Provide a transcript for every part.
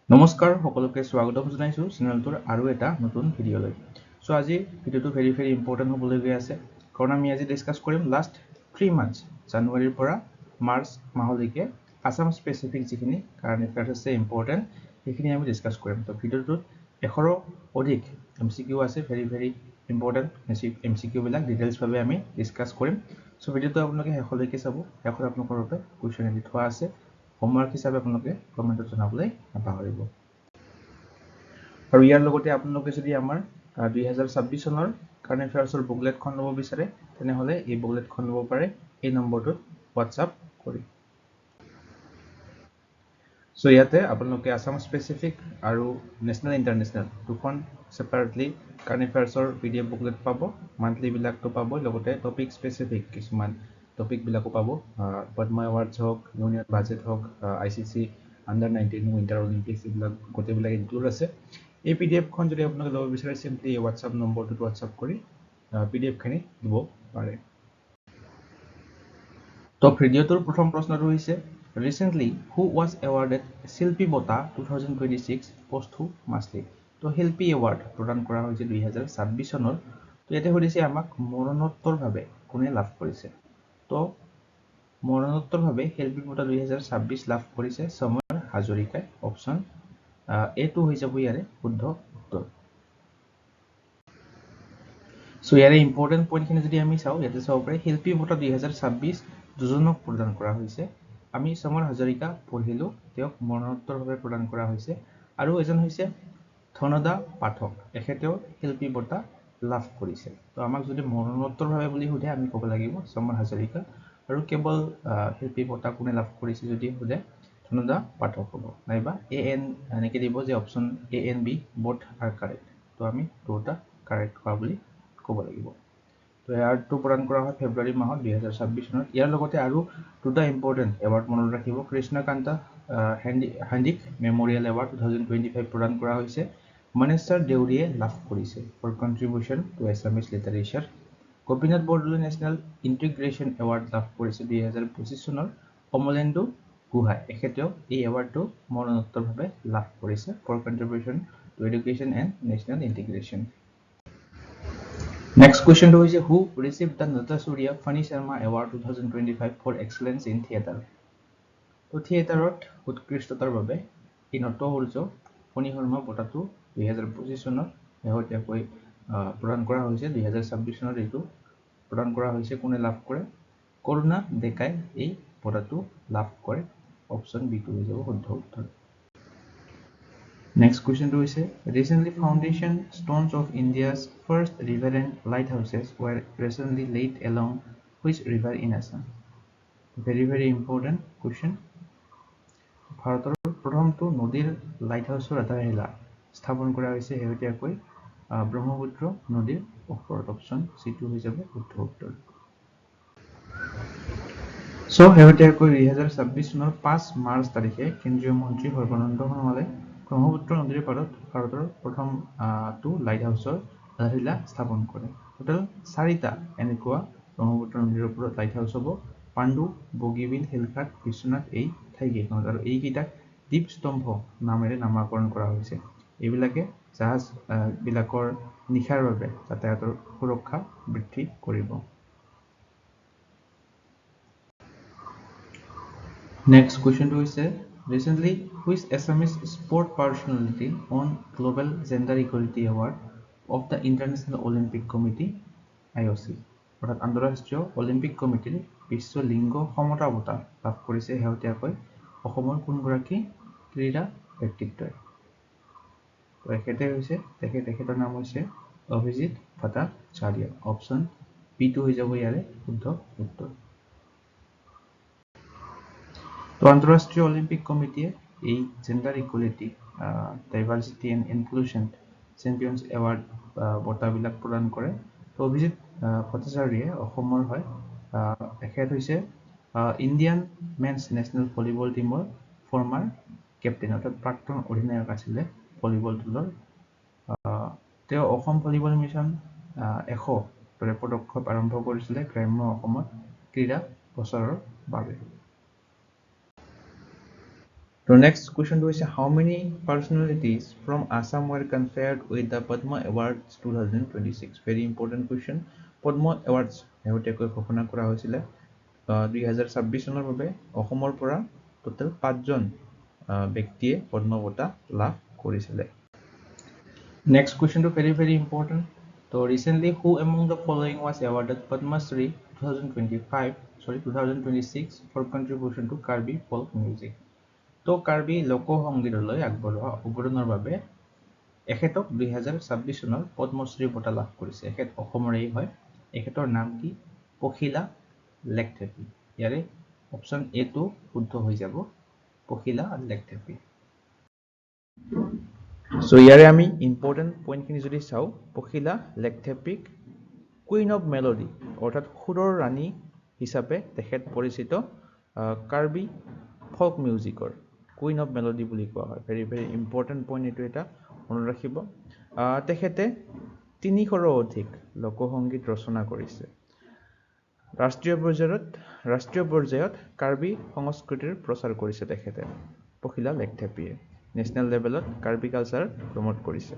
নমস্কাৰ সকলোকে স্বাগতম জনাইছো চেনেলটোৰ আৰু এটা নতুন ভিডিঅলৈ সো আজি ভিডিঅটো ভেৰি ইম্পৰ্টেন্ট হ'বলৈ গৈ আছে কাৰণ আমি আজি ডিসকাস কৰিম লাষ্ট 3 মান্থস জানুৱাৰীৰ পৰা মাৰ্চ মাহলৈকে আসাম স্পেচিফিক যিখিনি কাৰেণ্ট এফেয়াৰ্স আছে ইম্পৰ্টেন্ট সেইখিনি আমি ডিসকাস কৰিম তো ভিডিঅটোত 100ৰ অধিক এমসিকিউ আছে ভেৰি ইম্পৰ্টেন্ট এমসিকিউ বিলাক ডিটেইলছ ভাবে আমি ডিসকাস কৰিম সো ভিডিঅটো আপোনালোকে শেষলৈকে চাব শেষত আপোনালোকৰ বাবে কোৱেশ্চন দি থোৱা আছে হোমৱৰ্ক হিচাপে আপোনালোকে কমেন্টত জনাবলৈ নাপাহৰিব আৰু ইয়াৰ লগতে আপোনালোকে যদি আমাৰ 2026 চনৰ কাৰেণ্ট এফেয়াৰ্সৰ বুকলেটখন ল'ব বিচাৰে তেনেহলে এই বুকলেটখন ল'ব পাৰে এই নম্বৰটোত WhatsApp কৰি সো ইয়াতে আপোনালোকে আসাম স্পেচিফিক আৰু নেশনাল ইন্টাৰনেশনাল দুখন সেপাৰেটলি কাৰেণ্ট এফেয়াৰ্সৰ PDF বুকলেট পাব মান্থলি বিলাকটো পাব লগতে টপিক স্পেচিফিক কিছুমান টপিক বিলাকো পাব পদ্ম এৱাৰ্ডছ হওক ইউনিয়ন বাজেট হওক ICC আন্ডাৰ 19 উইন্টাৰ অলিম্পিক্স এইবিলাক গোটেইবিলাক ইনক্লুড আছে এই PDF খন যদি আপোনালোকে ল'ব বিচাৰে সিম্পলি এই WhatsApp নম্বৰটোত WhatsApp কৰি PDF খিনি দিব পাৰে তো ভিডিঅটোৰ প্ৰথম প্ৰশ্নটো হৈছে recently who was awarded শিল্পী বঁটা 2026 posthumously তো শিল্পী এৱাৰ্ড প্ৰদান কৰা হৈছে 2026 চনৰ তো ইয়াতে সুধিছে আমাক মৰণোত্তৰভাৱে কোনে লাভ কৰিছে তো মৰণোত্তৰভাৱে শিল্পী বঁটা 2026 লাভ কৰিছে সমৰ হাজৰিকাই অপচন A2 হৈ যাব ইয়াৰে শুদ্ধ উত্তৰ সো ইয়াৰে ইম্পৰ্টেন্ট পইণ্টখিনি যদি আমি চাও ইয়াতে চাব পাৰে শিল্পী বঁটা 2026 দুজনক প্ৰদান কৰা হৈছে আমি সমৰ হাজৰিকা পঢ়িলো তেওঁক মৰণোত্তৰভাৱে প্ৰদান কৰা হৈছে আৰু এজন হৈছে ধনদা পাঠক এখেতেও শিল্পী বঁটা লাভ কৰিছে তো আমাক যদি মৰণোত্তৰভাৱে বুলি সোধে আমি ক'ব লাগিব সমৰ হাজৰিকা আৰু কেৱল শিল্পী বঁটা কোনে লাভ কৰিছে যদি সোধে ধনদা পাঠক হ'ব নাইবা AN এনেকৈ দিব যে option A and B both are correct তো আমি দুটা কাৰেক্ট হোৱা বুলি ক'ব লাগিব তো ইয়াৰটো প্ৰদান কৰা হয় ফেব্ৰুৱাৰী মাহত 2026 চনত ইয়াৰ লগতে আৰু দুটা ইম্পৰ্টেন্ট এৱাৰ্ড মনত ৰাখিব কৃষ্ণকান্ত হাণ্ডিক মেমৰিয়েল এৱাৰ্ড 2025 প্ৰদান কৰা হৈছে মনেশ্বৰ দেউৰীয়ে লাভ কৰিছে for contribution to Assamese literature Gopinath Bordoloi national integration award লাভ কৰিছে 2025 চনৰ অমলেন্দু গুহাই এখেতেও এই এৱাৰ্ডটো মৰণোত্তৰভাৱে লাভ কৰিছে for contribution to education and national integration Next question is who received the Nata Surya Fani Sharma Award 2025 for excellence in theatre? তো থিয়েটাৰত উৎকৃষ্টতাৰ বাবে এই নটসূৰ্য ফণী শৰ্মা বঁটাটো 2025 চনত শেহতীয়াকৈ প্ৰদান কৰা হৈছে 2026 চনত এইটো প্ৰদান কৰা হৈছে কোনে লাভ কৰে কৰুণা ডেকাই এই বঁটাটো লাভ কৰে অপচন B টো হৈ যাব শুদ্ধ উত্তৰ Next question is recently foundation stones of India's first riverine lighthouses were recently laid along which river in Assam? Very important question. ভাৰতৰ প্ৰথমটো নদীৰ লাইটহাউছৰ আধাৰশিলা স্থাপন কৰা হৈছে শেহতীয়াকৈ ব্ৰহ্মপুত্ৰ নদীৰ ওপৰত অপচন C টো হৈ যাব শুদ্ধ উত্তৰ সো শেহতীয়াকৈ 2026 চনৰ 5 মাৰ্চ তাৰিখে কেন্দ্ৰীয় মন্ত্ৰী সৰ্বানন্দ সোণোৱালে ব্ৰহ্মপুত্ৰ নদীৰ পাৰত ভাৰতৰ প্ৰথম টু লাইট হাউছৰ আধাৰশিলা স্থাপন কৰে টোটাল 4টা এনেকুৱা ব্ৰহ্মপুত্ৰ নদীৰ ওপৰত লাইট হাউছ হ'ব পাণ্ডু বগীবিল হিলঘাট বিশ্বনাথ এই ঠাইকেইখনত আৰু এইকেইটাক দ্বীপস্তম্ভ নামেৰে নামকৰণ কৰা হৈছে এইবিলাকে জাহাজ বিলাকৰ নিশাৰ বাবে যাতায়াতৰ সুৰক্ষা বৃদ্ধি কৰিব Next question is recently which Assamese sport personality won Global Gender Equality Award of the International Olympic Committee IOC অৰ্থাৎ আন্তঃৰাষ্ট্ৰীয় অলিম্পিক কমিটিৰ বিশ্ব লিংগ সমতা বঁটা লাভ কৰিছে শেহতীয়াকৈ অসমৰ কোনগৰাকী ক্ৰীড়া ব্যক্তিত্বই তেখেতৰ নাম হৈছে অভিজিত ভট্টাচাৰ্য অপচন B টো হৈ যাব ইয়াৰে শুদ্ধ উত্তৰ তো আন্তঃৰাষ্ট্ৰীয় অলিম্পিক কমিটিয়ে এই gender equality diversity and inclusion champions award বঁটাবিলাক প্ৰদান কৰে তো অভিজিত ভট্টাচাৰ্যয়ে অসমৰ হয় এখেত হৈছে ইণ্ডিয়ান মেন্স নেশ্যনেল ভলিবল টিমৰ ফৰ্মাৰ কেপ্টেইন অৰ্থাৎ প্ৰাক্তন অধিনায়ক আছিলে ভলিবল দলৰ তেওঁ অসম ভলিবল মিছন 100 দৰে পদক্ষেপ আৰম্ভ কৰিছিলে গ্ৰাম্য অসমত ক্ৰীড়া প্ৰচাৰৰ বাবে The next question is how many personalities from Assam were conferred with the Padma Awards 2026? Very important question. Padma Awards শেহতীয়াকৈ ঘোষণা কৰা হৈছিলে 2026 চনৰ বাবে অসমৰ পৰা টোটাল 5 জন ব্যক্তিয়ে পদ্ম বঁটা লাভ কৰিছিলে। Next question to very important. So recently who among the following was awarded Padma Shri 2026 for contribution to Karbi folk music? তো কাৰ্বি লোকসংগীতলৈ আগবঢ়োৱা অৱদানৰ বাবে এখেতক 2026 চনৰ পদ্মশ্ৰী বঁটা লাভ কৰিছে। এখেত অসমৰেই হয়। এখেতৰ নাম কি? পখিলা লেকথেপি। ইয়াৰে অপশ্যন এ টো শুদ্ধ হৈ যাব, পখিলা লেকথেপি। সো ইয়াৰে আমি ইম্পৰ্টেণ্ট পইণ্টখিনি যদি চাওঁ, পখিলা লেকথেপিক কুইন অফ মেলোডি অৰ্থাৎ সুৰৰ ৰাণী হিচাপে তেখেত পৰিচিত। কাৰ্বি ফল্ক মিউজিকৰ কুইন অফ মেলোডি বুলি কোৱা হয়। ভেৰি ইম্পৰ্টেণ্ট পইণ্ট এইটো এটা মনত ৰাখিব। তেখেতে 300ৰো অধিক লোকসংগীত ৰচনা কৰিছে। ৰাষ্ট্ৰীয় পৰ্যায়ত কাৰ্বি সংস্কৃতিৰ প্ৰচাৰ কৰিছে তেখেতে, পখিলা লেকথেপিয়ে। নেশ্যনেল লেভেলত কাৰ্বি কালচাৰ প্ৰমোট কৰিছে।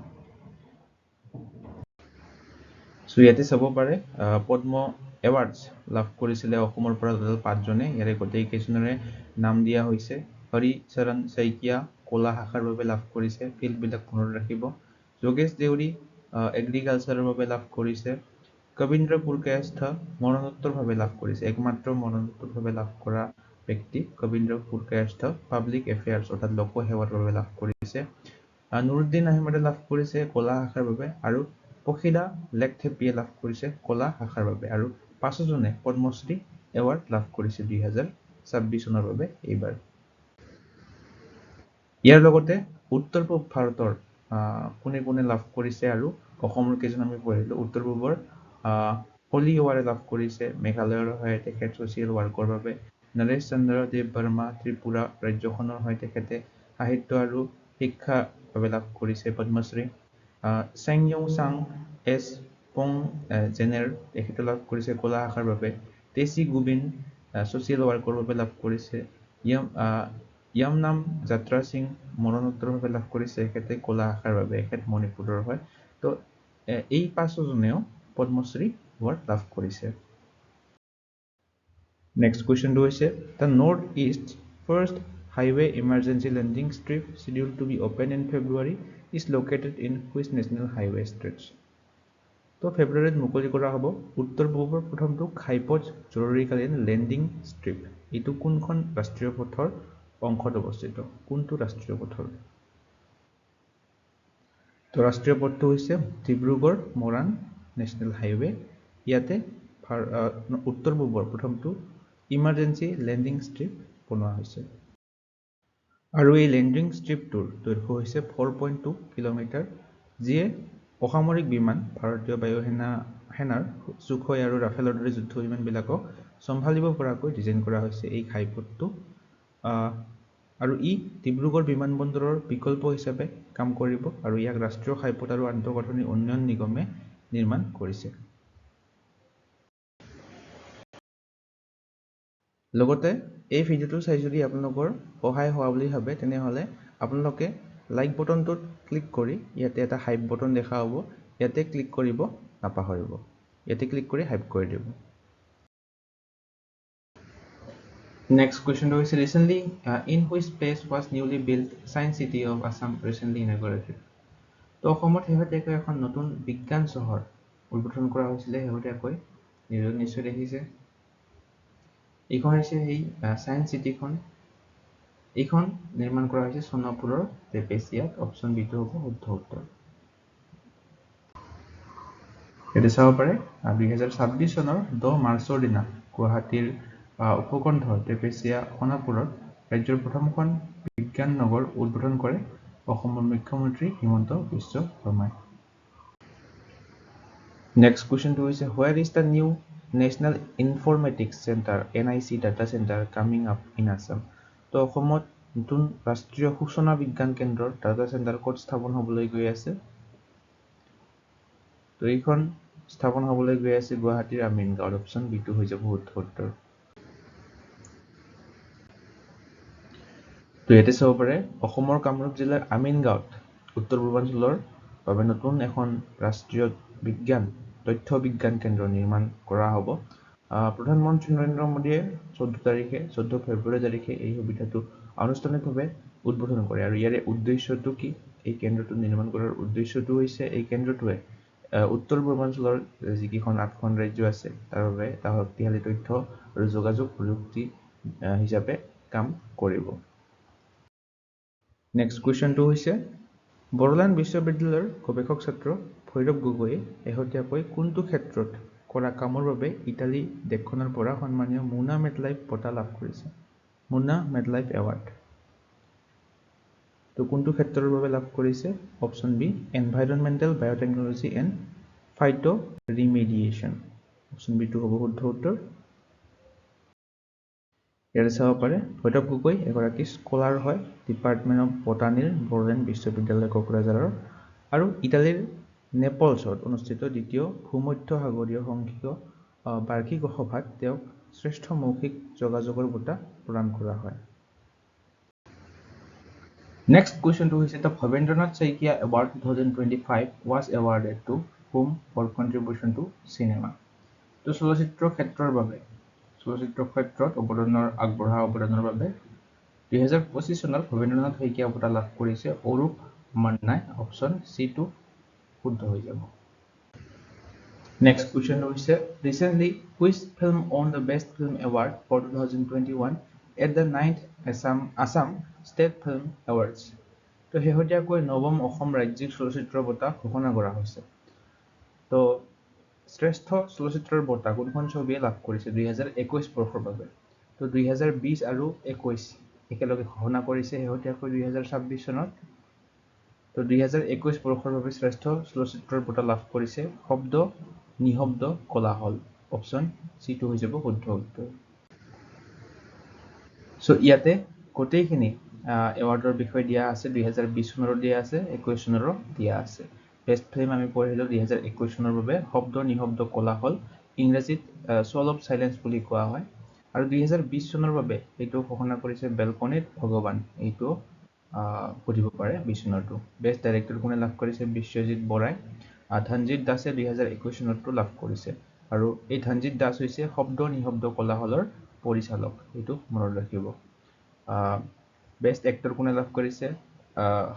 সো ইয়াতে চাব পাৰে পদ্ম এৱাৰ্ডছ লাভ কৰিছিলে অসমৰ পৰা টোটাল 5 জনে। ইয়াৰে গোটেইকেইজনৰে নাম দিয়া হৈছে। হৰিচৰণ শইকীয়া কলা শাখাৰ বাবে লাভ কৰিছে, ফিল্ডবিলাক মনত ৰাখিব। যোগেশ দেউৰী এগ্ৰিকালচাৰৰ বাবে লাভ কৰিছে। কবীন্দ্ৰ পুৰকায়স্থ মৰণোত্তৰভাৱে লাভ কৰিছে। একমাত্ৰ মৰণোত্তৰভাৱে লাভ কৰা ব্যক্তি কবীন্দ্ৰ পুৰকায়স্থ পাব্লিক এফেয়াৰ্ছ অৰ্থাৎ লোকসেৱাৰ বাবে লাভ কৰিছে। নুৰুদ্দিন আহমেদে লাভ কৰিছে কলা শাখাৰ বাবে, আৰু পখিলা লেকথেপিয়ে লাভ কৰিছে কলা শাখাৰ বাবে। আৰু 5 জনে পদ্মশ্ৰী এৱাৰ্ড লাভ কৰিছে 2026 চনৰ বাবে এইবাৰ। ইয়াৰ লগতে উত্তৰ পূব ভাৰতৰ কোনে কোনে লাভ কৰিছে আৰু অসমৰ কেইজন আমি পঢ়িলো। উত্তৰ পূবৰ হলি এৱাৰ্ড লাভ কৰিছে, মেঘালয়ৰ হয় তেখেত ছ'চিয়েল ৱাৰ্কৰ বাবে। নৰেশ চন্দ্ৰ দেৱ বৰ্মা ত্ৰিপুৰা ৰাজ্যখনৰ হয় তেখেতে সাহিত্য আৰু শিক্ষাৰ বাবে লাভ কৰিছে পদ্মশ্ৰী। চেংয়ং চাং এছ পং জেনেৰ তেখেতে লাভ কৰিছে কলা শাখাৰ বাবে। তেচি গোবিন্দ ছ'চিয়েল ৱাৰ্কৰ বাবে লাভ কৰিছে। য়ামনাম যাত্ৰা সিং মৰণোত্তৰভাৱে লাভ কৰিছে এখেতে কলা শাখাৰ বাবে, এখেত মণিপুৰৰ হয়। তো এই 5 জনেও পদ্মশ্ৰী এৱাৰ্ড লাভ কৰিছে। নেক্সট কুৱেশ্যনটো হৈছে the north east first highway emergency landing strip scheduled to be opened in February is located in which national highway stretch? তো ফেব্ৰুৱাৰীত মুকলি কৰা হ'ব উত্তৰ পূবৰ প্ৰথমটো ঘাইপথ জৰুৰীকালীন লেণ্ডিং ষ্ট্ৰিপ। এইটো কোনখন ৰাষ্ট্ৰীয় পথৰ অংশত অৱস্থিত? কোনটো ৰাষ্ট্ৰীয় পথৰ? তো ৰাষ্ট্ৰীয় পথটো হৈছে ডিব্ৰুগড় মৰাণ নেশ্যনেল হাইৱে। ইয়াতে উত্তৰ পূবৰ প্ৰথমটো ইমাৰ্জেঞ্চি লেণ্ডিং ষ্ট্ৰিপ বনোৱা হৈছে। আৰু এই লেণ্ডিং ষ্ট্ৰিপটোৰ দৈৰ্ঘ্য হৈছে 4.2 কিলোমিটাৰ, যিয়ে অসামৰিক বিমান ভাৰতীয় বায়ুসেনাৰ সুখয় আৰু ৰাফেলৰ দৰে যুদ্ধ বিমানবিলাকক চম্ভালিব পৰাকৈ ডিজাইন কৰা হৈছে এই ঘাইপথটো। আৰু ই ডিব্ৰুগড় বিমানবন্দৰৰ বিকল্প হিচাপে কাম কৰিব, আৰু ইয়াক ৰাষ্ট্ৰীয় ঘাইপথ আৰু আন্তঃগাঁথনি উন্নয়ন নিগমে নিৰ্মাণ কৰিছে। লগতে এই ভিডিঅ'টো চাই যদি আপোনালোকৰ সহায় হোৱা বুলি ভাবে তেনেহ'লে আপোনালোকে লাইক বটনটোত ক্লিক কৰি ইয়াতে এটা হাইপ বটন দেখা হ'ব, ইয়াতে ক্লিক কৰিব নাপাহৰিব। ইয়াতে ক্লিক কৰি হাইপ কৰি দিব। Next question is recently in which place was newly built Science City of Assam recently inaugurated? তো অসমত শেহতীয়াকৈ এখন নতুন বিজ্ঞান চহৰ উদ্বোধন কৰা হৈছিলে শেহতীয়াকৈ, নিশ্চয় দেখিছে। এইখন হৈছে সেই ছায়েন্স চিটিখন। এইখন নিৰ্মাণ কৰা হৈছে সোণাপুৰৰ টেপেচিয়াত। অপশ্যন বিটো হ'ব শুদ্ধ উত্তৰ। ইয়াতে চাব পাৰে 2026 চনৰ 10 মাৰ্চৰ দিনা গুৱাহাটীৰ উপকণ্ঠ টেপেচিয়া সোণাপুৰত ৰাজ্যৰ প্ৰথমখন বিজ্ঞান নগৰ উদ্বোধন কৰে অসমৰ মুখ্যমন্ত্ৰী হিমন্ত বিশ্ব শৰ্মাই। নেক্সট কুৱেশ্যনটো হৈছে where is the new National Informatics Center NIC data center coming up in Assam? তো অসমত নতুন ৰাষ্ট্ৰীয় সূচনা বিজ্ঞান কেন্দ্ৰৰ ডাটা চেণ্টাৰ ক'ত স্থাপন হ'বলৈ গৈ আছে? তো এইখন স্থাপন হ'বলৈ গৈ আছে গুৱাহাটীৰ আমিনগাঁৱত। অপশ্যন বিটো হৈ যাব শুদ্ধ উত্তৰ। তো ইয়াতে চাব পাৰে অসমৰ কামৰূপ জিলাৰ আমিনগাঁৱত উত্তৰ পূৰ্বাঞ্চলৰ বাবে নতুন এখন ৰাষ্ট্ৰীয় বিজ্ঞান তথ্য বিজ্ঞান কেন্দ্ৰ নিৰ্মাণ কৰা হ'ব প্ৰধানমন্ত্ৰী নৰেন্দ্ৰ মোদীয়ে 14 ফেব্ৰুৱাৰী তাৰিখে এই সুবিধাটো আনুষ্ঠানিকভাৱে উদ্বোধন কৰে আৰু ইয়াৰে উদ্দেশ্যটো কি এই কেন্দ্ৰটো নিৰ্মাণ কৰাৰ উদ্দেশ্যটো হৈছে এই কেন্দ্ৰটোৱে উত্তৰ পূৰ্বাঞ্চলৰ যিকেইখন 8খন ৰাজ্য আছে তাৰ বাবে এটা শক্তিশালী তথ্য আৰু যোগাযোগ প্ৰযুক্তি হিচাপে কাম কৰিব নেক্সট কুৱেশ্যনটো হৈছে বড়োলেণ্ড বিশ্ববিদ্যালয়ৰ গৱেষক ছাত্ৰ ভৈৰৱ গগৈয়ে শেহতীয়াকৈ কোনটো ক্ষেত্ৰত কৰা কামৰ বাবে ইটালী দেশখনৰ পৰা সন্মানীয় মুনা মেডলাইফ বঁটা লাভ কৰিছে মুনা মেডলাইফ এৱাৰ্ড তো কোনটো ক্ষেত্ৰৰ বাবে লাভ কৰিছে option B environmental biotechnology and phytoremediation option B টো হ'ব শুদ্ধ উত্তৰ ইয়াৰে চাব পাৰে ভৈৰৱ গগৈ এগৰাকী স্কলাৰ হয় ডিপাৰ্টমেণ্ট অফ বটানীৰ বড়োলেণ্ড বিশ্ববিদ্যালয় কোকৰাঝাৰৰ আৰু ইটালীৰ নেপলছত অনুষ্ঠিত দ্বিতীয় ভূমধ্য সাগৰীয় সংঘীয় বাৰ্ষিক সভাত তেওঁক শ্ৰেষ্ঠ মৌখিক যোগাযোগৰ বঁটা প্ৰদান কৰা হয় নেক্সট কুৱেশ্যনটো হৈছে the Bhabendranath Saikia award 2025 was awarded to whom for contribution to cinema তো চলচ্চিত্ৰ ক্ষেত্ৰৰ বাবে চলচ্চিত্ৰ ক্ষেত্ৰত আগবঢ়া অৱদানৰ বাবে 2025 চনত ভৱেন্দ্ৰনাথ শইকীয়া বঁটা লাভ কৰিছে অৰূপ মান্নাই অপচন সি টো শুদ্ধ হৈ যাব নেক্সট কুৱেশ্যন হৈছে recently which film won the best film award for 2021 at the 9th Assam State Film Awards তো শেহতীয়াকৈ নৱম অসম ৰাজ্যিক চলচ্চিত্ৰ বঁটা ঘোষণা কৰা হৈছে তো শ্ৰেষ্ঠ চলচ্চিত্ৰৰ বঁটা কোনখন ছবিয়ে লাভ কৰিছে 2021 বৰ্ষৰ বাবে তো 2020 আৰু 21 একেলগে ঘোষণা কৰিছে শেহতীয়াকৈ 2026 চনত তো 2021 বৰ্ষৰ বাবে শ্ৰেষ্ঠ চলচ্চিত্ৰৰ বঁটা লাভ কৰিছে শব্দ নিশব্দ কোলাহল অপচন সি টো হৈ যাব শুদ্ধ উত্তৰ সো ইয়াতে গোটেইখিনি এৱাৰ্ডৰ বিষয় দিয়া আছে 2020 চনৰো দিয়া আছে 21 চনৰো দিয়া আছে বেষ্ট ফিল্ম আমি পঢ়িলো 2021 চনৰ বাবে শব্দ নিশব্দ কোলাহল ইংৰাজীত সল অফ সাইলেন্স বুলি কোৱা হয় আৰু 2020 চনৰ বাবে এইটো ঘোষণা কৰিছে বেলকনিত ভগৱান এইটো পঢ়িব পাৰে 20 চনৰটো বেষ্ট ডাইৰেক্টৰ কোনে লাভ কৰিছে বিশ্বজিৎ বৰাই ধনজিৎ দাসে 2021 চনৰটো লাভ কৰিছে আৰু এই ধনজিৎ দাস হৈছে শব্দ নিশব্দ কোলাহলৰ পৰিচালক এইটো মনত ৰাখিব বেষ্ট এক্টৰ কোনে লাভ কৰিছে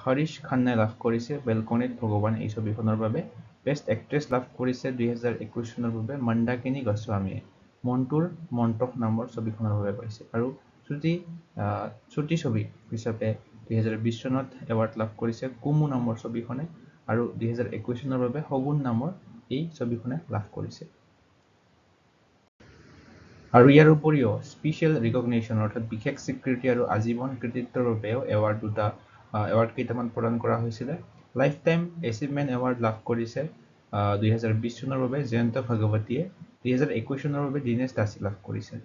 হৰিশ খান্নাই লাভ কৰিছে বেলকনিত ভগৱান এই ছবিখনৰ বাবে বেষ্ট এক্ট্ৰেছ লাভ কৰিছে 2021 চনৰ বাবে মন্দাকিনী গোস্বামীয়ে মন্টুৰ মন্টক নামৰ ছবিখনৰ বাবে পাইছে আৰু ছুটি ছবি হিচাপে 2020 চনত এৱাৰ্ড লাভ কৰিছে কুমু নামৰ ছবিখনে আৰু 2021 চনৰ বাবে শগুন নামৰ এই ছবিখনে লাভ কৰিছে আৰু ইয়াৰ উপৰিও স্পেশাল ৰিকগনিশ্যন অৰ্থাৎ বিশেষ স্বীকৃতি আৰু আজীৱন কৃতিত্বৰ বাবেও এৱাৰ্ড কেইটামান প্ৰদান কৰা হৈছিল লাইফ টাইম এচিভমেন্ট এৱাৰ্ড লাভ কৰিছে 2020 চনৰ বাবে জয়ন্ত ভাগৱতীয়ে 2021 চনৰ বাবে দিনেশ দাসে লাভ কৰিছে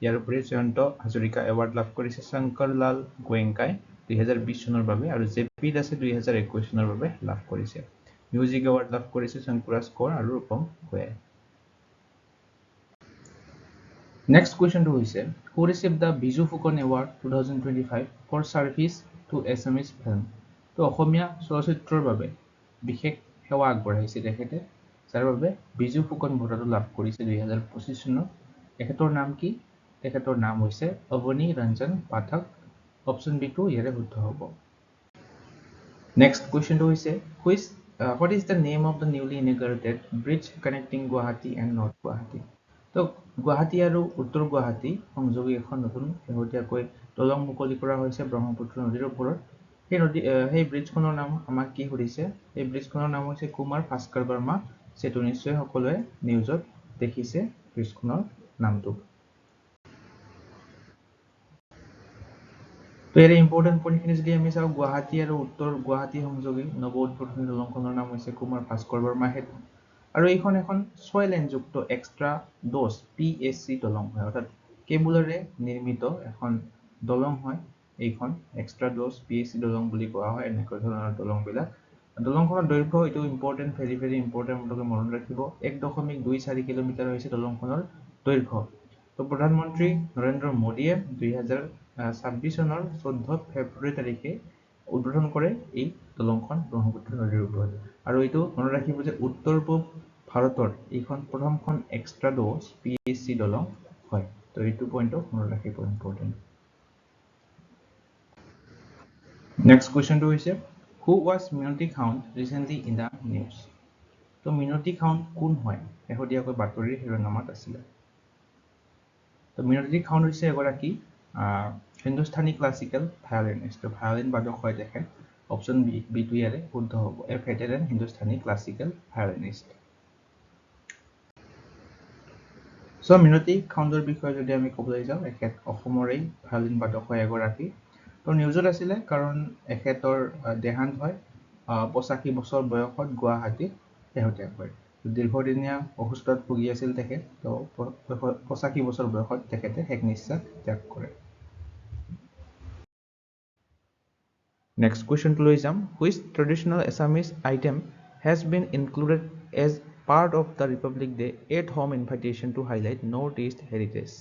ইয়াৰ উপৰিও জয়ন্ত হাজৰিকা এৱাৰ্ড লাভ কৰিছে শংকৰ লাল গোয়েংকাই 2020 চনৰ বাবে আৰু জেপি দাসে 2021 চনৰ বাবে লাভ কৰিছে মিউজিক এৱাৰ্ড লাভ কৰিছে শংকুৰাজ কোঁৱৰ আৰু ৰূপম ভূঞাই Next question to is who received the Biju Fukan Award 2025 for service to Assamese film? তো অসমীয়া চলচ্চিত্ৰৰ বাবে বিশেষ সেৱা আগবঢ়াইছে তেখেতে যাৰ বাবে বিজু ফুকন বঁটাটো লাভ কৰিছে 2025 চনত তেখেতৰ নাম কি তেখেতৰ নাম হৈছে অৱনী ৰঞ্জন পাঠক অপচন বি টো ইয়াৰে শুদ্ধ হ'ব নেক্সট কুৱেশ্যনটো হৈছে what is the name of the newly inaugurated bridge connecting Guwahati and North Guwahati? তো গুৱাহাটী আৰু উত্তৰ গুৱাহাটী সংযোগী এখন নতুন শেহতীয়াকৈ দলং মুকলি কৰা হৈছে ব্ৰহ্মপুত্ৰ নদীৰ ওপৰত সেই ব্ৰিজখনৰ নাম আমাক কি সুধিছে এই ব্ৰিজখনৰ নাম হৈছে কুমাৰ ভাস্কৰ বৰ্মা সেতু নিশ্চয় সকলোৱে নিউজত দেখিছে ব্ৰিজখনৰ নামটো তো ইয়াৰে ইম্পৰ্টেন্ট পইণ্টখিনি যদি আমি চাওঁ গুৱাহাটী আৰু উত্তৰ গুৱাহাটী সংযোগী নৱ উদ্বোধনী দলংখনৰ নাম হৈছে কুমাৰ ভাস্কৰ বৰ্মা সেতু আৰু এইখন এখন 6 লেনযুক্ত এক্সট্ৰা ড'জ পিএসসি দলং হয় অৰ্থাৎ কেবুলৰে নিৰ্মিত এখন দলং হয় এইখন এক্সট্ৰা ড'জ পিএসসি দলং বুলি কোৱা হয় এনেকৈ ধৰণৰ দলংবিলাক দলংখনৰ দৈৰ্ঘ্য এইটো ইম্পৰ্টেন্ট ভেৰি ইম্পৰ্টেন্ট আপোনালোকে মনত ৰাখিব 1.24 কিলোমিটাৰ হৈছে দলংখনৰ দৈৰ্ঘ্য তো প্ৰধানমন্ত্ৰী নৰেন্দ্ৰ মোদীয়ে 2026 চনৰ 14 ফেব্ৰুৱাৰী তাৰিখে উদ্বোধন কৰে এই দলংখন ব্ৰহ্মপুত্ৰ নদীৰ ওপৰত। আৰু এইটো মনত ৰাখিব যে উত্তৰ পূব ভাৰতৰ এইখন প্ৰথমখন এক্সট্ৰা ড'জ PHC দলং হয়। তো এইটো পইণ্টটো মনত ৰাখিব ইম্পৰ্টেণ্ট। নেক্সট কুৱেশ্যনটো হৈছে who was Minati Khound recently in the news. তো মিনতি খাউণ্ড কোন হয় শেহতীয়াকৈ বাতৰিৰ শিৰোনামাত আছিলে। তো মিনতি খাউণ্ড হৈছে এগৰাকী হিন্দুস্তানী ক্লাছিকেল ভায়োলিনিষ্ট। ভায়োলিন বাদক হয় তেখেত। অপশ্যন বি টো ইয়াৰে শুদ্ধ হ'ব। এ ভেটেৰান হিন্দুস্তানী ক্লাছিকেল ভায়োলিনিষ্ট। চ' মিনতি খাউণ্ডৰ বিষয়ে যদি আমি ক'বলৈ যাওঁ, এখেত অসমৰে ভায়োলিন বাদক হয় এগৰাকী। তো নিউজত আছিলে কাৰণ এখেতৰ দেহান্ত হয় 85 বছৰ বয়সত গুৱাহাটীত শেহতীয়াকৈ। দীৰ্ঘদিনীয়া অসুস্থতাত ভুগি আছিল তেখেত। তো 85 বছৰ বয়সত তেখেতে শেষ নিশ্বাস ত্যাগ কৰে। নেক্সট কুৱেশ্যনটো লৈ যাম। Which traditional Assamese item has been included as part of the Republic Day at-home invitation to highlight Northeast heritage.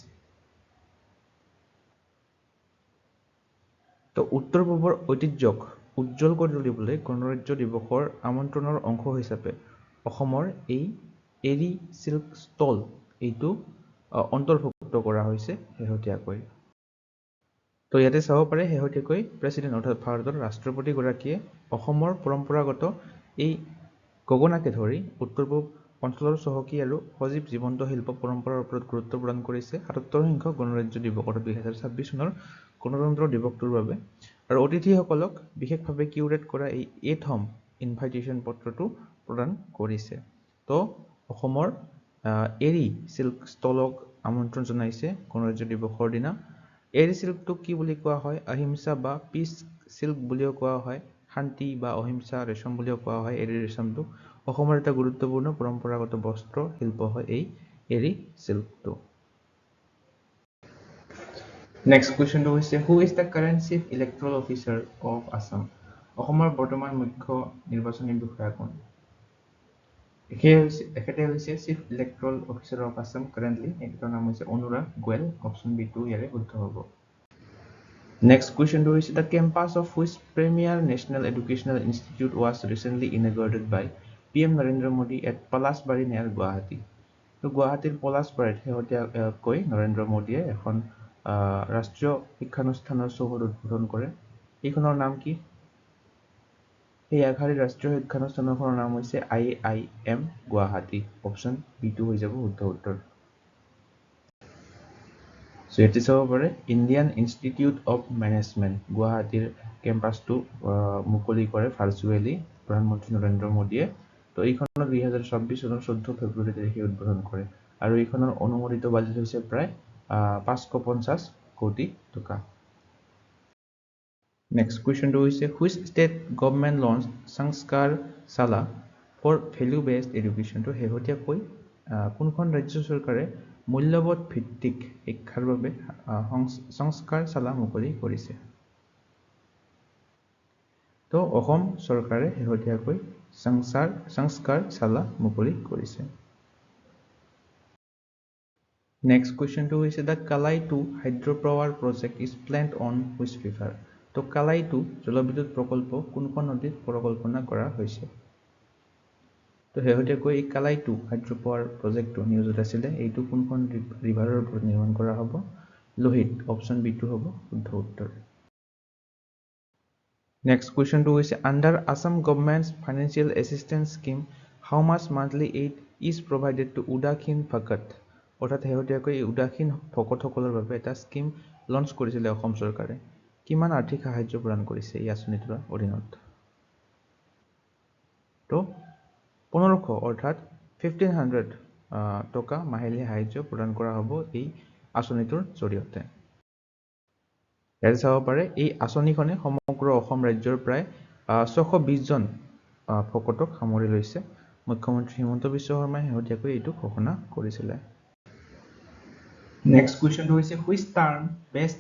তো উত্তৰ পূবৰ ঐতিহ্যক উজ্জ্বল কৰি তুলিবলৈ গণৰাজ্য দিৱসৰ আমন্ত্ৰণৰ অংশ হিচাপে অসমৰ এই এৰি চিল্ক ষ্টল এইটো অন্তৰ্ভুক্ত কৰা হৈছে শেহতীয়াকৈ। তো ইয়াতে চাব পাৰে শেহতীয়াকৈ প্ৰেছিডেণ্ট অৰ্থাৎ ভাৰতৰ ৰাষ্ট্ৰপতিগৰাকীয়ে অসমৰ পৰম্পৰাগত এই গগনাকে ধৰি উত্তৰ পূব অঞ্চলৰ চহকী আৰু সজীৱ জীৱন্ত শিল্প পৰম্পৰাৰ ওপৰত গুৰুত্ব প্ৰদান কৰিছে ৭৭ সংখ্যক গণৰাজ্য দিৱস অৰ্থাৎ 2026 চনৰ গণতন্ত্ৰ দিৱসটোৰ বাবে। আৰু অতিথিসকলক বিশেষভাৱে কিউৰেট কৰা এই এট হোম ইনভাইটেশ্যন পত্ৰটো প্ৰদান কৰিছে। তো অসমৰ এৰি চিল্ক ষ্টলক আমন্ত্ৰণ জনাইছে গণৰাজ্য দিৱসৰ দিনা। এৰি চিল্কটোক কি বুলি কোৱা হয়? অহিংসা বা পিচ চিল্ক বুলিও কোৱা হয়। শান্তি বা অহিংসা ৰেচম বুলিও কোৱা হয় এৰি ৰেচমটো। অসমৰ এটা গুৰুত্বপূৰ্ণ পৰম্পৰাগত বস্ত্ৰ শিল্প হয় এই এৰি চিল্কটো। নেক্সট কুৱেশ্যনটো হৈছে who is the current chief electoral officer of Assam. অসমৰ বৰ্তমান মুখ্য নিৰ্বাচনী বিষয়া কোন? এখেতে হৈছে chief electoral officer of Assam currently. এখেতৰ নাম হৈছে অনুৰাগ গোৱেল। অপশ্যন বি টো ইয়াৰে শুদ্ধ হ'ব। নেক্সট কুৱেশ্যনটো হৈছে the campus of which premier national educational institute was recently inaugurated by PM Narendra Modi at Palashbari near Guwahati. তো গুৱাহাটীৰ পলাশবাৰীত শেহতীয়াকৈ নৰেন্দ্ৰ মোদীয়ে এখন ৰাষ্ট্ৰীয় শিক্ষানুষ্ঠানৰ চৌহদ উদ্বোধন কৰে। এইখনৰ নাম কি? এই আগশাৰীৰ ৰাষ্ট্ৰীয় শিক্ষানুষ্ঠানখনৰ নাম হৈছে IIM গুৱাহাটী। অপশ্যন বি টো হৈ যাব শুদ্ধ উত্তৰ। চ' ইয়াতে চাব পাৰে ইণ্ডিয়ান ইনষ্টিটিউট অফ মেনেজমেণ্ট গুৱাহাটীৰ কেম্পাছটো মুকলি কৰে ভাৰ্চুৱেলি প্ৰধানমন্ত্ৰী নৰেন্দ্ৰ মোদীয়ে। তো এইখনৰ 2026 চনৰ 14 ফেব্ৰুৱাৰী তাৰিখে উদ্বোধন কৰে। আৰু এইখনৰ অনুমোদিত বাজেট হৈছে প্ৰায় 550 কোটি টকা। নেক্সট কুৱেশ্যনটো হৈছে হুইচ ষ্টেট গভৰ্ণমেণ্ট লঞ্চ সংস্কাৰ শালা ফৰ ভেলু বেছড এডুকেশ্যন। তো শেহতীয়াকৈ কোনখন ৰাজ্য চৰকাৰে মূল্যবোধ ভিত্তিক শিক্ষাৰ বাবে সংস্কাৰ শালা মুকলি কৰিছে? তো অসম চৰকাৰে শেহতীয়াকৈ সংস্কাৰ শালা মুকলি কৰিছে। নেক্সট কুৱেশ্যনটো হৈছে the Kalai 2 hydro power project is planned on which river. তো কালাই 2 জলবিদ্যুৎ প্ৰকল্প কোনখন নদীত পৰিকল্পনা কৰা হৈছে? তো শেহতীয়াকৈ এই কালাই 2 হাইড্ৰ পাৱাৰ প্ৰজেক্টটো নিউজত আছিলে। এইটো কোনখন ৰিভাৰৰ ওপৰত নিৰ্মাণ কৰা হ'ব? লোহিত। অপশ্যন বি টো হ'ব শুদ্ধ উত্তৰ। নেক্সট কুৱেশ্যনটো হৈছে under Assam government's financial assistance scheme how much monthly aid is provided to Udasin Bhakat. অৰ্থাৎ শেহতীয়াকৈ এই উদাসীন ভকতসকলৰ বাবে এটা স্কিম লঞ্চ কৰিছিলে অসম চৰকাৰে। কিমান আৰ্থিক সাহায্য প্ৰদান কৰিছে এই আঁচনিটোৰ অধীনত? তো 1500 অৰ্থাৎ 1500 টকা মাহিলী সাহায্য প্ৰদান কৰা হ'ব এই আঁচনিটোৰ জৰিয়তে। ইয়াতে চাব পাৰে এই আঁচনিখনে সমগ্ৰ অসম ৰাজ্যৰ প্ৰায় 620 জন ভকতক সামৰি লৈছে। মুখ্যমন্ত্ৰী হিমন্ত বিশ্ব শৰ্মাই শেহতীয়াকৈ এইটো ঘোষণা কৰিছিলে। নেক্সট কুৱেশ্যনটো হৈছে which term best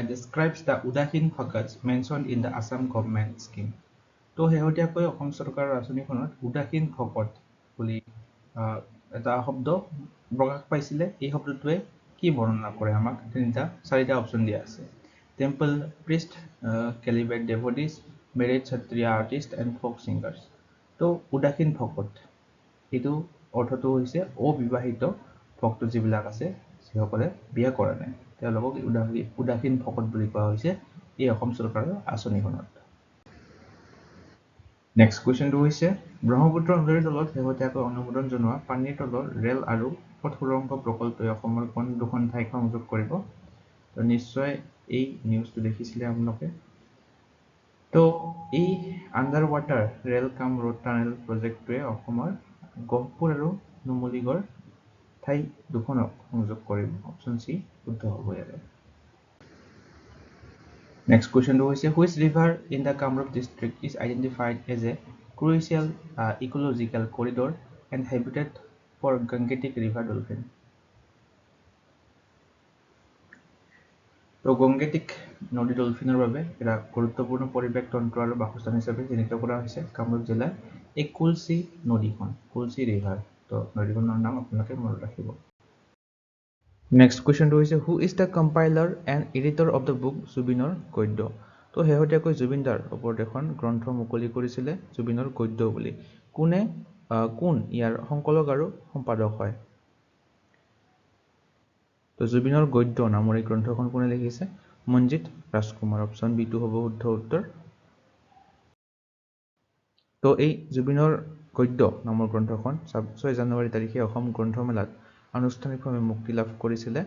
describes the Udasin Bhakats mentioned in the Assam government scheme. তো শেহতীয়াকৈ অসম চৰকাৰৰ আঁচনিখনত উদাসীন ভকত বুলি এটা শব্দ প্ৰকাশ পাইছিলে। এই শব্দটোৱে কি বৰ্ণনা কৰে? আমাক চাৰিটা অপশ্যন দিয়া আছে। temple priest, celibate devotees, married Kshatriya artists and folk singers. তো উদাসীন ভকত এইটো অৰ্থটো হৈছে অবিবাহিত ভক্ত যিবিলাক আছে যিসকলে বিয়া কৰা নাই তেওঁলোকক উদাসীন ভকত বুলি কোৱা হৈছে এই অসম চৰকাৰৰ আঁচনিখনত। নেক্সট কুৱেশ্যনটো হৈছে ব্ৰহ্মপুত্ৰ নদীৰ তলত শেহতীয়াকৈ অনুমোদন জনোৱা পানীৰ তলৰ ৰেল আৰু পথ সুৰংগ প্ৰকল্পই অসমৰ কোন দুখন ঠাইক সংযোগ কৰিব? তো নিশ্চয় এই নিউজটো দেখিছিলে আপোনালোকে। তো এই আণ্ডাৰ ৱাটাৰ ৰেল কাম ৰোড টানেল প্ৰজেক্টটোৱে অসমৰ গহপুৰ আৰু নুমলীগড় ঠাই দুখনক সংযোগ কৰিব। অপশ্যন চি শুদ্ধ হ'ব ইয়াতে। নেক্সট কুৱেশ্যনটো হৈছে which river in the Kamrup district is identified as a crucial ecological corridor and habitat for Gangetic river dolphin? তো গংগেটিক নদী ডলফিনৰ বাবে এটা গুৰুত্বপূৰ্ণ পৰিৱেশ তন্ত্ৰ আৰু বাসস্থান হিচাপে চিহ্নিত কৰা হৈছে কামৰূপ জিলাৰ এই কুলচি নদীখন, কুলচি ৰিভাৰ। তো নদীখনৰ নাম আপোনালোকে মনত ৰাখিব। নেক্সট কুৱেশ্যনটো হৈছে who is the compiler and editor of the book জুবিনৰ গদ্য? তো শেহতীয়াকৈ জুবিনদাৰ ওপৰত এখন গ্ৰন্থ মুকলি কৰিছিলে জুবিনৰ গদ্য বুলি। কোন ইয়াৰ সংকলক আৰু সম্পাদক হয়? তো জুবিনৰ গদ্য নামৰ এই গ্ৰন্থখন কোনে লিখিছে? মনজিত ৰাজকুমাৰ। অপশ্যন বিটো হ'ব শুদ্ধ উত্তৰ। তো এই জুবিনৰ গদ্য নামৰ গ্ৰন্থখন 6 জানুৱাৰী তাৰিখে অসম গ্ৰন্থমেলাত আনুষ্ঠানিকভাৱে মুক্তি লাভ কৰিছিলে।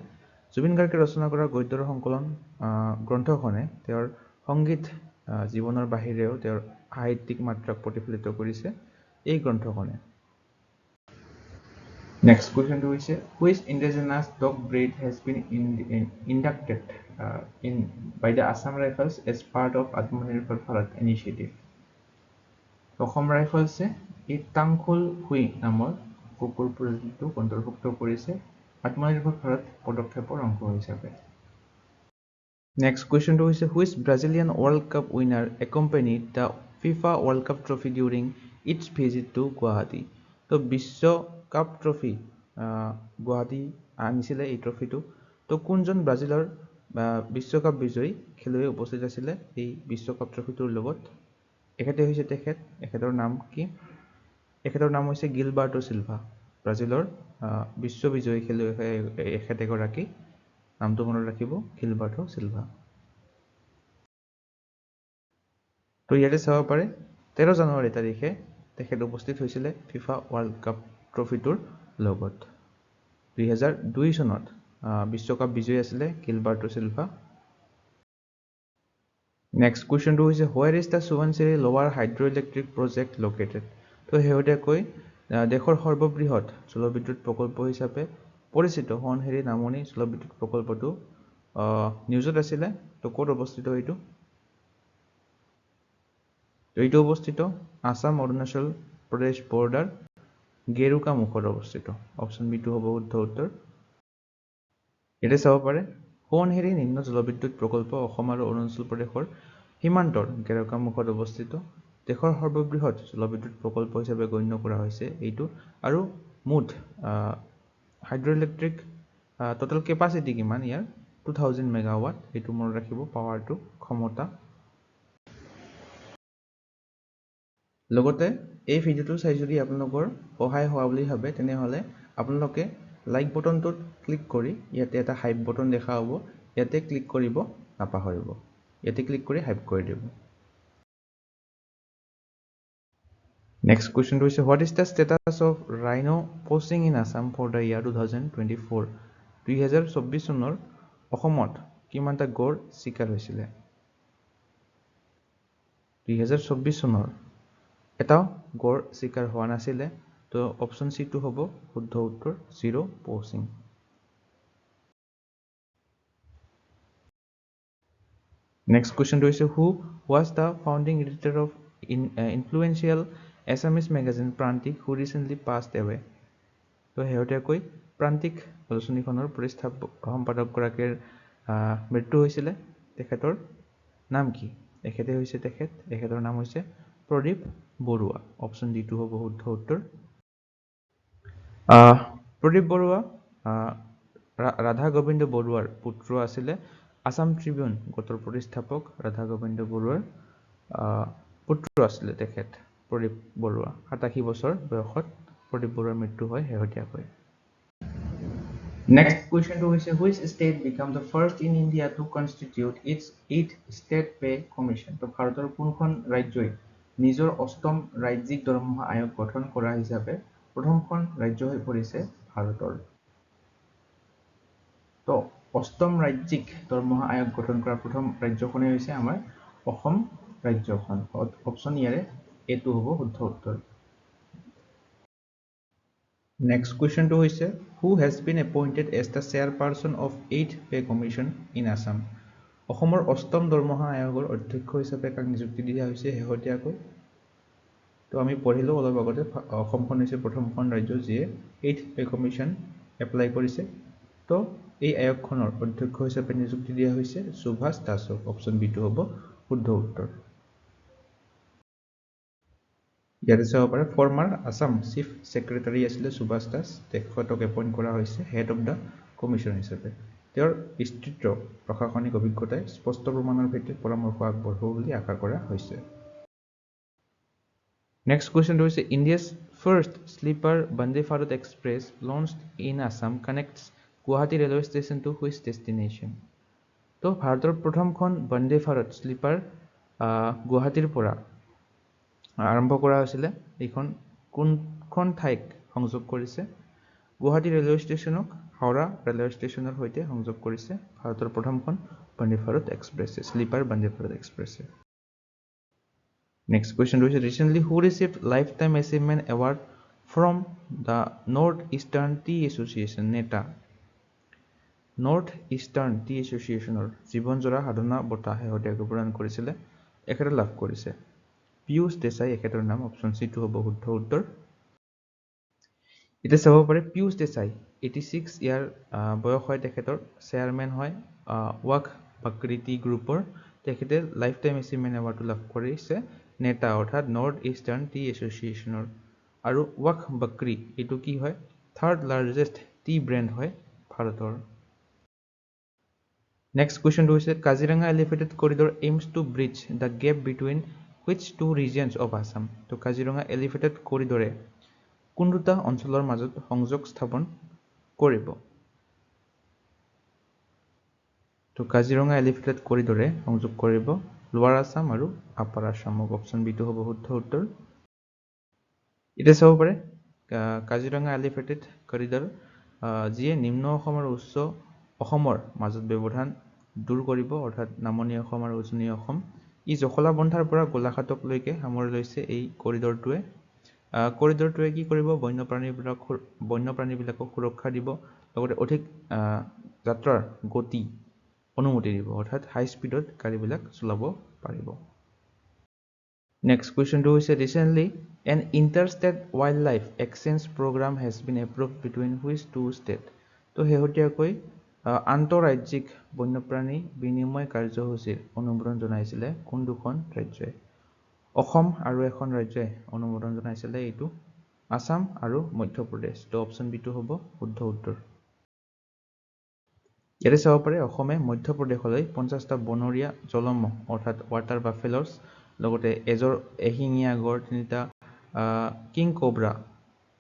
জুবিন গাৰ্গে ৰচনা কৰা গদ্যৰ সংকলন গ্ৰন্থখনে তেওঁৰ সংগীত জীৱনৰ বাহিৰেও তেওঁৰ সাহিত্যিক মাত্ৰাক প্ৰতিফলিত কৰিছে এই গ্ৰন্থখনে। নেক্সট কুৱেশ্যনটো হৈছে which indigenous dog breed has been inducted by the Assam Rifles as part of Atmanirbhar Bharat initiative? Assam ৰাইফলছে এই টাংখুল হুই নামৰ কুকুৰ প্ৰজাতিটোক অন্তৰ্ভুক্ত কৰিছে আত্মনিৰ্ভৰ ভাৰত পদক্ষেপৰ অংশ হিচাপে। নেক্সট কুৱেশ্যনটো হৈছে which Brazilian world cup winner accompanied the FIFA world cup trophy during its visit to Guwahati? তো বিশ্বকাপ ট্ৰফি গুৱাহাটী আনিছিলে এই ট্ৰফিটো। তো কোনজন ব্ৰাজিলৰ বিশ্বকাপ বিজয়ী খেলুৱৈ উপস্থিত আছিলে এই বিশ্বকাপ ট্ৰফিটোৰ লগত? এখেতৰ নাম কি? এখেতৰ নাম হৈছে গিলবাৰ্টো চিলভা। ব্ৰাজিলৰ বিশ্ববিজয়ী খেলুৱৈ এখেত এগৰাকী। নামটো মনত ৰাখিব, গিলবাৰ্টো চিলভা। তো ইয়াতে চাব পাৰে 13 জানুৱাৰী তাৰিখে তেখেত উপস্থিত হৈছিলে ফিফা ৱৰ্ল্ড কাপ ট্ৰফিটোৰ লগত। 2002 চনত বিশ্বকাপ বিজয়ী আছিলে গিলবাৰ্টো চিলভা। নেক্সট কুৱেশ্যনটো হৈছে হোৱেৰ ইজ দ্য সোৱণশিৰি লোৱাৰ হাইড্ৰ ইলেক্ট্ৰিক প্ৰজেক্ট লোকেটেড? তো শেহতীয়াকৈ দেশৰ সৰ্ববৃহৎ জলবিদ্যুৎ প্ৰকল্প হিচাপে পৰিচিত সোৱণশিৰি নামনি জলবিদ্যুৎ প্ৰকল্পটো নিউজত আছিলে। তো ক'ত অৱস্থিত এইটো? তো এইটো অৱস্থিত আসাম অৰুণাচল প্ৰদেশ বৰ্ডাৰ গেৰুকা মুখত অৱস্থিত। অপশ্যন বিটো হ'ব শুদ্ধ উত্তৰ। ইয়াতে চাব পাৰে সোৱণশিৰি নিম্ন জলবিদ্যুৎ প্ৰকল্প অসম আৰু অৰুণাচল প্ৰদেশৰ সীমান্তৰ গেৰুকা মুখত অৱস্থিত দেশৰ সৰ্ববৃহৎ জলবিদ্যুৎ প্ৰকল্প হিচাপে গণ্য কৰা হৈছে এইটো। আৰু মুঠ হাইড্ৰ ইলেক্ট্ৰিক টোটেল কেপাচিটি কিমান ইয়াৰ? 2000 মেগাৱাট। এইটো মনত ৰাখিব পাৱাৰটো, ক্ষমতা। লগতে এই ভিডিঅ'টো চাই যদি আপোনালোকৰ সহায় হোৱা বুলি ভাবে তেনেহ'লে আপোনালোকে লাইক বটনটোত ক্লিক কৰি ইয়াতে এটা হাইপ বটন দেখা হ'ব, ইয়াতে ক্লিক কৰিব নাপাহৰিব। ইয়াতে ক্লিক কৰি হাইপ কৰি দিব। নেক্সট কুৱেশ্যনটো হৈছে what is the status of rhino poaching in Assam for the year 2024? 2024 চনৰ অসমত কিমানটা গড় চিকাৰ হৈছিলে? 2024 চনৰ এটা গড় চিকাৰ হোৱা নাছিলে। তো অপশ্যন চিটো হ'ব শুদ্ধ উত্তৰ, 0 প'চিং। নেক্সট কুৱেশ্যনটো হৈছে who was the founding editor of influential Assamese magazine Prantik who recently passed away? তো শেহতীয়াকৈ প্ৰান্তিক আলোচনীখনৰ সম্পাদকগৰাকীৰ মৃত্যু হৈছিলে। তেখেতৰ নাম কি? তেখেতৰ নাম হৈছে প্ৰদীপ বৰুৱা। অপশ্যন ডিটো হ'ব শুদ্ধ উত্তৰ। প্ৰদীপ বৰুৱা ৰাধা গোবিন্দ বৰুৱাৰ পুত্ৰ আছিলে। আসাম ট্ৰিবিউন গোটৰ প্ৰতিষ্ঠাপক ৰাধা গোবিন্দ বৰুৱাৰ পুত্ৰ আছিলে তেখেত প্ৰদীপ বৰুৱা 87 বছৰ বয়সত প্ৰদীপ বৰুৱাৰ মৃত্যু হয় শেহতীয়াকৈ Next question to which state became the first in India to constitute its 8th state pay commission? তো ভাৰতৰ কোনখন ৰাজ্যই নিজৰ অষ্টম ৰাজ্যিক দৰমহা আয়োগ গঠন কৰা হিচাপে প্ৰথমখন ৰাজ্য হৈ পৰিছে ভাৰতৰ তো অষ্টম ৰাজ্যিক দৰমহা আয়োগ গঠন কৰা প্ৰথম ৰাজ্যখনেই হৈছে আমাৰ অসম ৰাজ্যখন অপচন ইয়াৰে এটো হ'ব শুদ্ধ উত্তৰ Next question to হৈছে who has been appointed as the chairperson of 8th pay commission in Assam অসমৰ অষ্টম দৰমহা আয়োগৰ অধ্যক্ষ হিচাপে কাক নিযুক্তি দিয়া হৈছে শেহতীয়াকৈ তো আমি পঢ়িলো অলপ আগতে অসমখন হৈছে প্ৰথমখন ৰাজ্য যিয়ে 8th pay commission এপ্লাই কৰিছে তো এই আয়োগখনৰ অধ্যক্ষ হিচাপে নিযুক্তি দিয়া হৈছে সুভাষ দাসক অপচন বি টো হ'ব শুদ্ধ উত্তৰ ইয়াতে চাব পাৰে ফৰ্মাৰ আসাম চিফ সেক্ৰেটাৰী আছিল সুভাষ দাস তেখেতক এপইণ্ট কৰা হৈছে হেড অফ দা কমিশ্যন হিচাপে তেওঁৰ বিস্তৃত প্ৰশাসনিক অভিজ্ঞতাই স্পষ্ট প্ৰমাণৰ ভিত্তিত পৰামৰ্শ আগবঢ়াব বুলি আশা কৰা হৈছে Next question is India's first sleeper Vande Bharat Express launched in Assam connects Guwahati railway station to which destination? তো ভাৰতৰ প্ৰথমখন বন্দে ভাৰত স্লিপাৰ গুৱাহাটীৰ পৰা আৰম্ভ কৰা হৈছিল এইখন কোনখন ঠাইক সংযোগ কৰিছে গুৱাহাটী ৰেলৱে ষ্টেচনক হাওৰা ৰেলৱে ষ্টেচনৰ সৈতে সংযোগ কৰিছে ভাৰতৰ প্ৰথমখন Vande Bharat express sleeper Vande Bharat express Next question is recently who received lifetime achievement award from the Northeastern Tea Association NETA North Eastern Tea Associationৰ জীৱনজোৰা সাধনা বঁটা শেহতীয়াকৈ প্ৰদান কৰিছিলে এখেতে লাভ কৰিছে পিয়ুষ দেশাই এখেতৰ নাম অপচন সি টো হ'ব শুদ্ধ উত্তৰ এটা চাব পাৰে পিয়ুষ দেশাই 86 ইয়াৰ বয়স হয় তেখেতৰ চেয়াৰম্যান হয় ৱাক বাকৃতি গ্ৰুপৰ তেখেতে লাইফ টাইম এচিভমেন্ট এৱাৰ্ড লাভ কৰিছে নেতা অৰ্থাৎ নৰ্থ ইষ্টাৰ্ণ টি এছ'চিয়েশ্যনৰ আৰু ৱাক বাকৰি এইটো কি হয় থাৰ্ড লাৰ্জেষ্ট টি ব্ৰেণ্ড হয় ভাৰতৰ Next question is Kaziranga Elevated Corridor aims to bridge the gap between which two regions of Assam? তো Kaziranga Elevated Corridor কোন দুটা অঞ্চলৰ মাজত সংযোগ স্থাপন কৰিব? তো Kaziranga Elevated Corridor সংযোগ কৰিব লোৱাৰ আসাম আৰু আপাৰ আসামক অপচন বি টো হ'ব শুদ্ধ উত্তৰ এটা চাব পাৰে Kaziranga Elevated Corridor যিয়ে নিম্ন অসম আৰু উচ্চ অসমৰ মাজত ব্যৱধান দূৰ কৰিব অৰ্থাৎ নামনি অসম আৰু উজনি অসম ই জখলাবন্ধাৰ পৰা গোলাঘাটক লৈকে সামৰি লৈছে এই কৰিডৰটোৱে কি কৰিব বন্যপ্ৰাণীবিলাকক সুৰক্ষা দিব লগতে অধিক যাত্ৰাৰ গতি অনুমতি দিব অৰ্থাৎ হাই স্পীডত গাড়ীবিলাক চলাব পাৰিব Next question to is recently an interstate wildlife exchange program has been approved between which two states তো শেহতীয়াকৈ আন্তঃৰাজ্যিক বন্যপ্ৰাণী বিনিময় কাৰ্যসূচীৰ অনুমোদন জনাইছিলে কোন দুখন ৰাজ্যই অসম আৰু এখন ৰাজ্যই অনুমোদন জনাইছিলে এইটো আসাম আৰু মধ্য প্ৰদেশ তো অপচন বি টো হ'ব শুদ্ধ উত্তৰ ইয়াতে চাব পাৰে অসমে মধ্য প্ৰদেশলৈ 50টা বনৰীয়া জলমহ অৰ্থাৎ ৱাটাৰ বাফেলছ লগতে এশিঙীয়া গড় তিনিটা কিং কোব্ৰা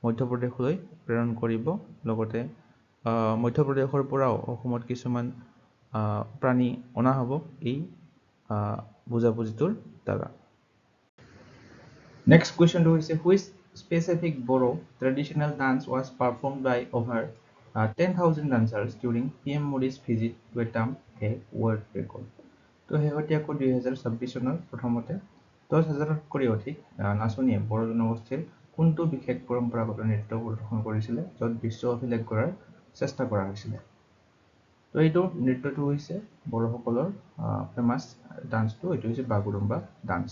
মধ্য প্ৰদেশলৈ প্ৰেৰণ কৰিব লগতে মধ্য প্ৰদেশৰ পৰাও অসমত কিছুমান প্ৰাণী অনা হ'ব এই বুজাবুজিটোৰ দ্বাৰা Next question is which specific Boro traditional dance was performed by over 10,000 dancers during PM Modi's visit to attempt a world record. তো শেহতীয়াকৈ 2026 চনৰ প্ৰথমতে 10,000তকৈ অধিক নাচনীয়ে বড়ো জনগোষ্ঠীৰ কোনটো বিশেষ পৰম্পৰাগত নৃত্য প্ৰদৰ্শন কৰিছিলে য'ত বিশ্ব অভিলেখ গঢ়াৰ চেষ্টা কৰা হৈছিলে তো এইটো নৃত্যটো হৈছে বড়োসকলৰ ফেমাছ ডান্সটো এইটো হৈছে বাগুৰুম্বা ডান্স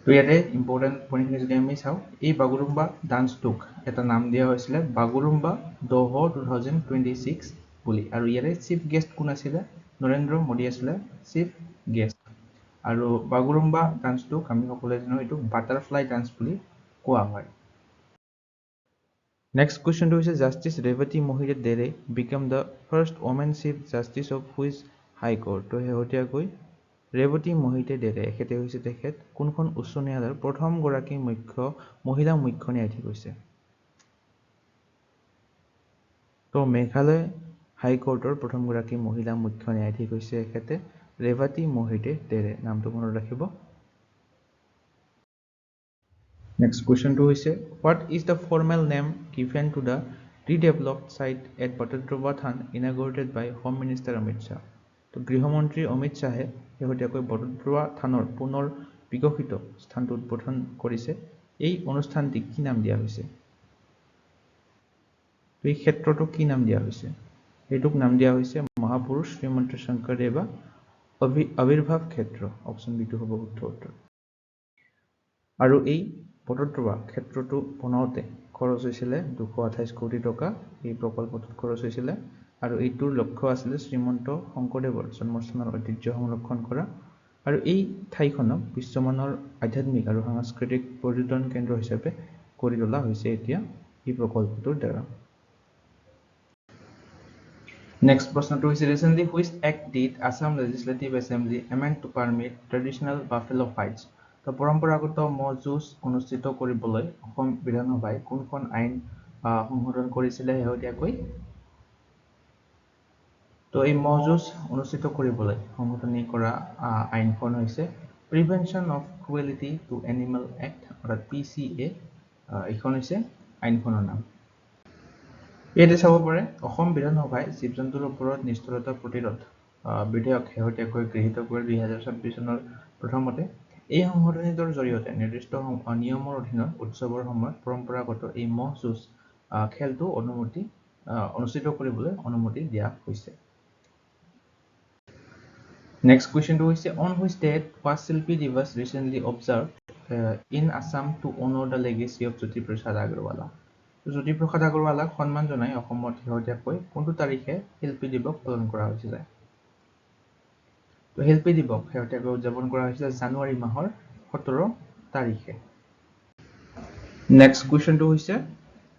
তো ইয়াতে ইম্পৰ্টেণ্ট পইণ্টখিনি যদি আমি চাওঁ এই বাগুৰুম্বা ডান্সটোক এটা নাম দিয়া হৈছিলে বাগুৰুম্বা দহ 2026 বুলি আৰু ইয়াৰে চিফ গেষ্ট কোন আছিলে নৰেন্দ্ৰ মোদী আছিলে চিফ গেষ্ট আৰু বাগুৰুম্বা ডান্সটোক আমি সকলোৱে জানো এইটো বাটাৰফ্লাই ডান্স বুলি কোৱা হয় Next question is Justice Revati Mohit Dere became the first woman chief justice of which high court? To hehotiakoi Revati Mohit Dere ekhete hoise tekhet kunkhon uccho ন্যায়ালয়ৰ প্ৰথম গৰাকী মহিলা মুখ্য ন্যায়াধীশ হৈছে তো মেঘালয় হাইকোৰ্টৰ প্ৰথম গৰাকী মহিলা মুখ্য ন্যায়াধীশ হৈছে এখেতে ৰেৱাতি মোহিতে তেৰে নামটো মনত ৰাখিব নেক্সট কোৱেশ্চনটো হৈছে what is the formal name given to the redeveloped site at Bhattacharya Than inaugurated by Home Minister Amit Shah তো গৃহমন্ত্ৰী অমিত শাহে শেহতীয়াকৈ বটদ্ৰৱা থানৰ পুনৰ বিকশিত স্থানটো উদ্বোধন কৰিছে এই অনুষ্ঠানটি কি নাম দিয়া হৈছে এই ক্ষেত্ৰটো কি নাম দিয়া হৈছে এইটোক নাম দিয়া হৈছে মহাপুৰুষ শ্ৰীমন্ত শংকৰদেৱা আবিৰ্ভাৱ ক্ষেত্ৰ অপচন বি টো হ'ব শুদ্ধ উত্তৰ আৰু এই বটদ্ৰৱা ক্ষেত্ৰটো বনাওতে খৰচ হৈছিল 228 কোটি টকা এই প্ৰকল্পটোত খৰচ হৈছিল আৰু এইটোৰ লক্ষ্য আছিল শ্ৰীমন্ত শংকৰদেৱৰ জন্মস্থানৰ ঐতিহ্য সংৰক্ষণ কৰা আৰু এই ঠাইখনক বিশ্বমানৰ আধ্যাত্মিক আৰু সাংস্কৃতিক পৰ্যটন কেন্দ্ৰ হিচাপে কৰি তোলা হৈছে এতিয়া এই প্ৰকল্পটোৰ দ্বাৰা Next question is recently which act did Assam Legislative Assembly amend to permit traditional buffalo fights? তো পৰম্পৰাগত মহ যুঁজ অনুষ্ঠিত কৰিবলৈ অসম বিধানসভাই কোনখন আইন সংশোধন কৰিছিল হেহতীয়াকৈ তো এই মহ যুঁজ অনুষ্ঠিত কৰিবলৈ সংশোধনী কৰা আইনখন হৈছে Prevention of Cruelty to Animal Act অৰ্থাৎ PCA এইখন হৈছে আইনখনৰ নাম ইয়াতে চাব পাৰে অসম বিধানসভাই জীৱ-জন্তুৰ ওপৰত নিষ্ঠুৰতা প্ৰতিৰোধ বিধেয়ক হেহতীয়াকৈ গৃহীত কৰি 2026 চনৰ প্ৰথমতে এই সংশোধনীটোৰ জৰিয়তে নিৰ্দিষ্ট নিয়মৰ অধীনত উৎসৱৰ সময়ত পৰম্পৰাগত এই মহ যুঁজ খেলটো অনুষ্ঠিত কৰিবলৈ অনুমতি দিয়া হৈছে Next question is on which date was Shilpi Divas recently observed in Assam to honor the legacy of Jyoti Prasad Agarwala Jyoti Prasad Agarwala সন্মান জনাই অসমত হেহতীয়াকৈ কোনটো তাৰিখে শিল্পী দিৱস পালন কৰা হৈছিল তো শিল্পী দিৱস হেহতীয়াকৈ উদযাপন কৰা হৈছিল জানুৱাৰী মাহৰ 17 তাৰিখে Next question হৈছে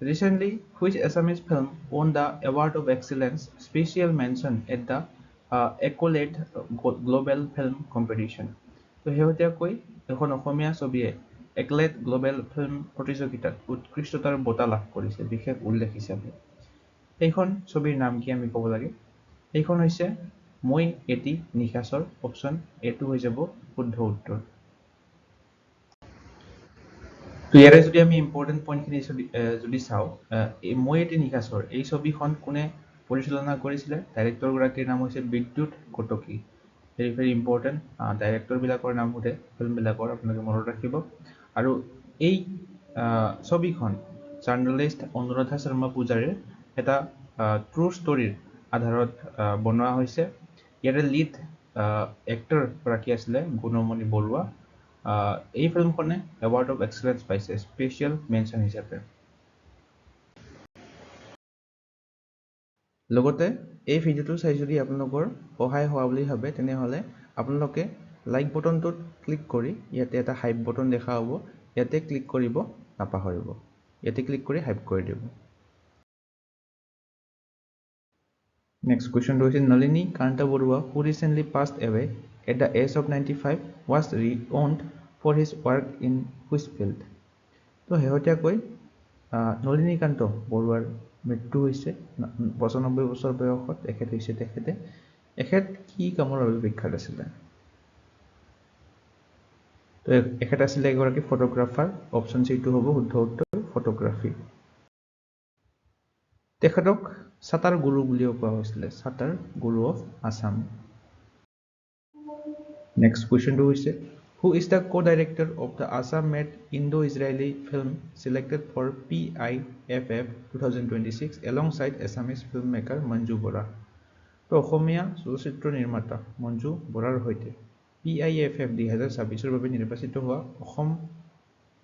recently which Assamese film won the award of excellence special mention at the Accolade Global Film Competition তো হেহতীয়াকৈ এখন অসমীয়া ছবিয়ে Accolade Global Film প্ৰতিযোগিতাত উৎকৃষ্টতাৰ বঁটা লাভ কৰিছে বিশেষ উল্লেখ হিচাপে এইখন ছবিৰ নাম কি আমি ক'ব লাগে এইখন হৈছে মই এটি নিশাসৰ অপচন এ2 হৈ যাব শুদ্ধ উত্তৰ তো ইয়াৰে যদি আমি ইম্পৰ্টেন্ট পইণ্টখিনি যদি চাও এই মই এটি নিশাসৰ এই ছবিখন কোনে পৰিচালনা কৰিছিল ডাইৰেক্টৰ গৰাকীৰ নাম হৈছে বিদ্যুৎ কটকী very important ডাইৰেক্টৰ বিলাকৰ নাম উঠে ফিল্ম বিলাকৰ আপোনালোকে মনত ৰাখিব আৰু এই ছবিখন জাৰ্নালিষ্ট অনুৰাধা শৰ্মা পূজাৰীৰ এটা ট্ৰু ষ্টৰীৰ আধাৰত বনোৱা হৈছে ইয়াৰে লিড এক্টৰ গৰাকী আছিল গুণমণি বৰুৱা এই ফিল্মখনে এৱাৰ্ড অফ এক্সেলেন্স পাইছে স্পেশাল মেনশন হিচাপে লগতে এই ভিডিওটো চাই যদি আপোনালোকৰ সহায় হোৱা বুলি ভাবে তেনেহলে আপোনালোকে লাইক বটনটোত ক্লিক কৰি ইয়াতে এটা হাইপ বটন দেখা হ'ব ইয়াতে ক্লিক কৰিব নাপাহৰিব ইয়াতে ক্লিক কৰি হাইপ কৰি দিব Next question is Nalini Kanta Barua who recently passed away at the age of 95 was renowned for his work in which field তো হেহতীয়াকৈ নলিনী কান্ত বৰুৱাৰ মৃত্যু হৈছে 95 বছৰ বয়সত এখেত কি কামৰ বাবে বিখ্যাত আছিল তো এখেত আছিল এগৰাকী ফটোগ্ৰাফাৰ অপচন সি টো হ'ব শুদ্ধ উত্তৰ ফটোগ্ৰাফি তেখেতক সাতাৰ গুৰু বুলিও কোৱা হৈছিল সাতাৰ গুৰু অফ আসাম Next question হৈছে Who is the co-director of the Assam-made Indo-Israeli film selected for PIFF 2026 alongside Assamese filmmaker Manju Bora? তো অসমীয়া চলচ্চিত্ৰ নিৰ্মাতা মঞ্জু বৰাৰ সৈতে PIFF 2026 বাবে নিৰ্বাচিত হোৱা অসম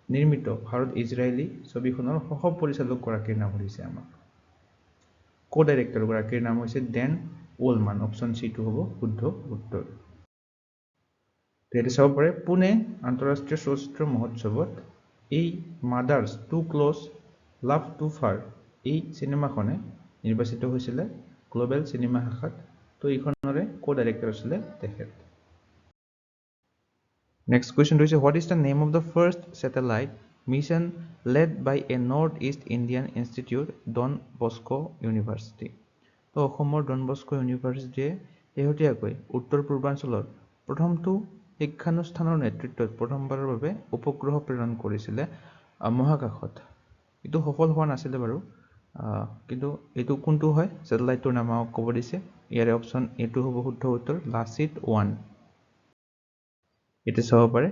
নিৰ্মিত ভাৰত ইজৰাইলী ছবিখনৰ সহ পৰিচালক গৰাকীৰ নাম হৈছে আমাক co-director গৰাকীৰ নাম হৈছে ডেন ওলমান অপচন সি টো হ'ব শুদ্ধ উত্তৰ ইয়াতে চাব পাৰে পুনে আন্তঃৰাষ্ট্ৰীয় চলচ্চিত্ৰ মহোৎসৱত এই mothers two close love to ফাৰ এই সিনেমাখনে নিৰ্বাচিত হৈছিল গ্লোবেল সিনেমা শাখাত তো এইখনৰে কো-ডাইৰেক্টৰ আছিল তেখেত Next question is what is the name of the first satellite mission led by a Northeast Indian Institute, Don Bosco University? তো অসমৰ ডন বস্কো ইউনিভাৰ্চিটিয়ে শেহতীয়াকৈ উত্তৰ পূৰ্বাঞ্চলৰ প্ৰথমটো শিক্ষানুষ্ঠানৰ নেতৃত্বত প্ৰথমবাৰৰ বাবে উপগ্ৰহ প্ৰেৰণ কৰিছিলে মহাকাশত এইটো সফল হোৱা নাছিলে বাৰু কিন্তু এইটো কোনটো হয় স্যাটেলাইটৰ নাম ক'ব দিছে ইয়াৰে অপচন এটো হ'ব শুদ্ধ উত্তৰ Lachit 1 It is over.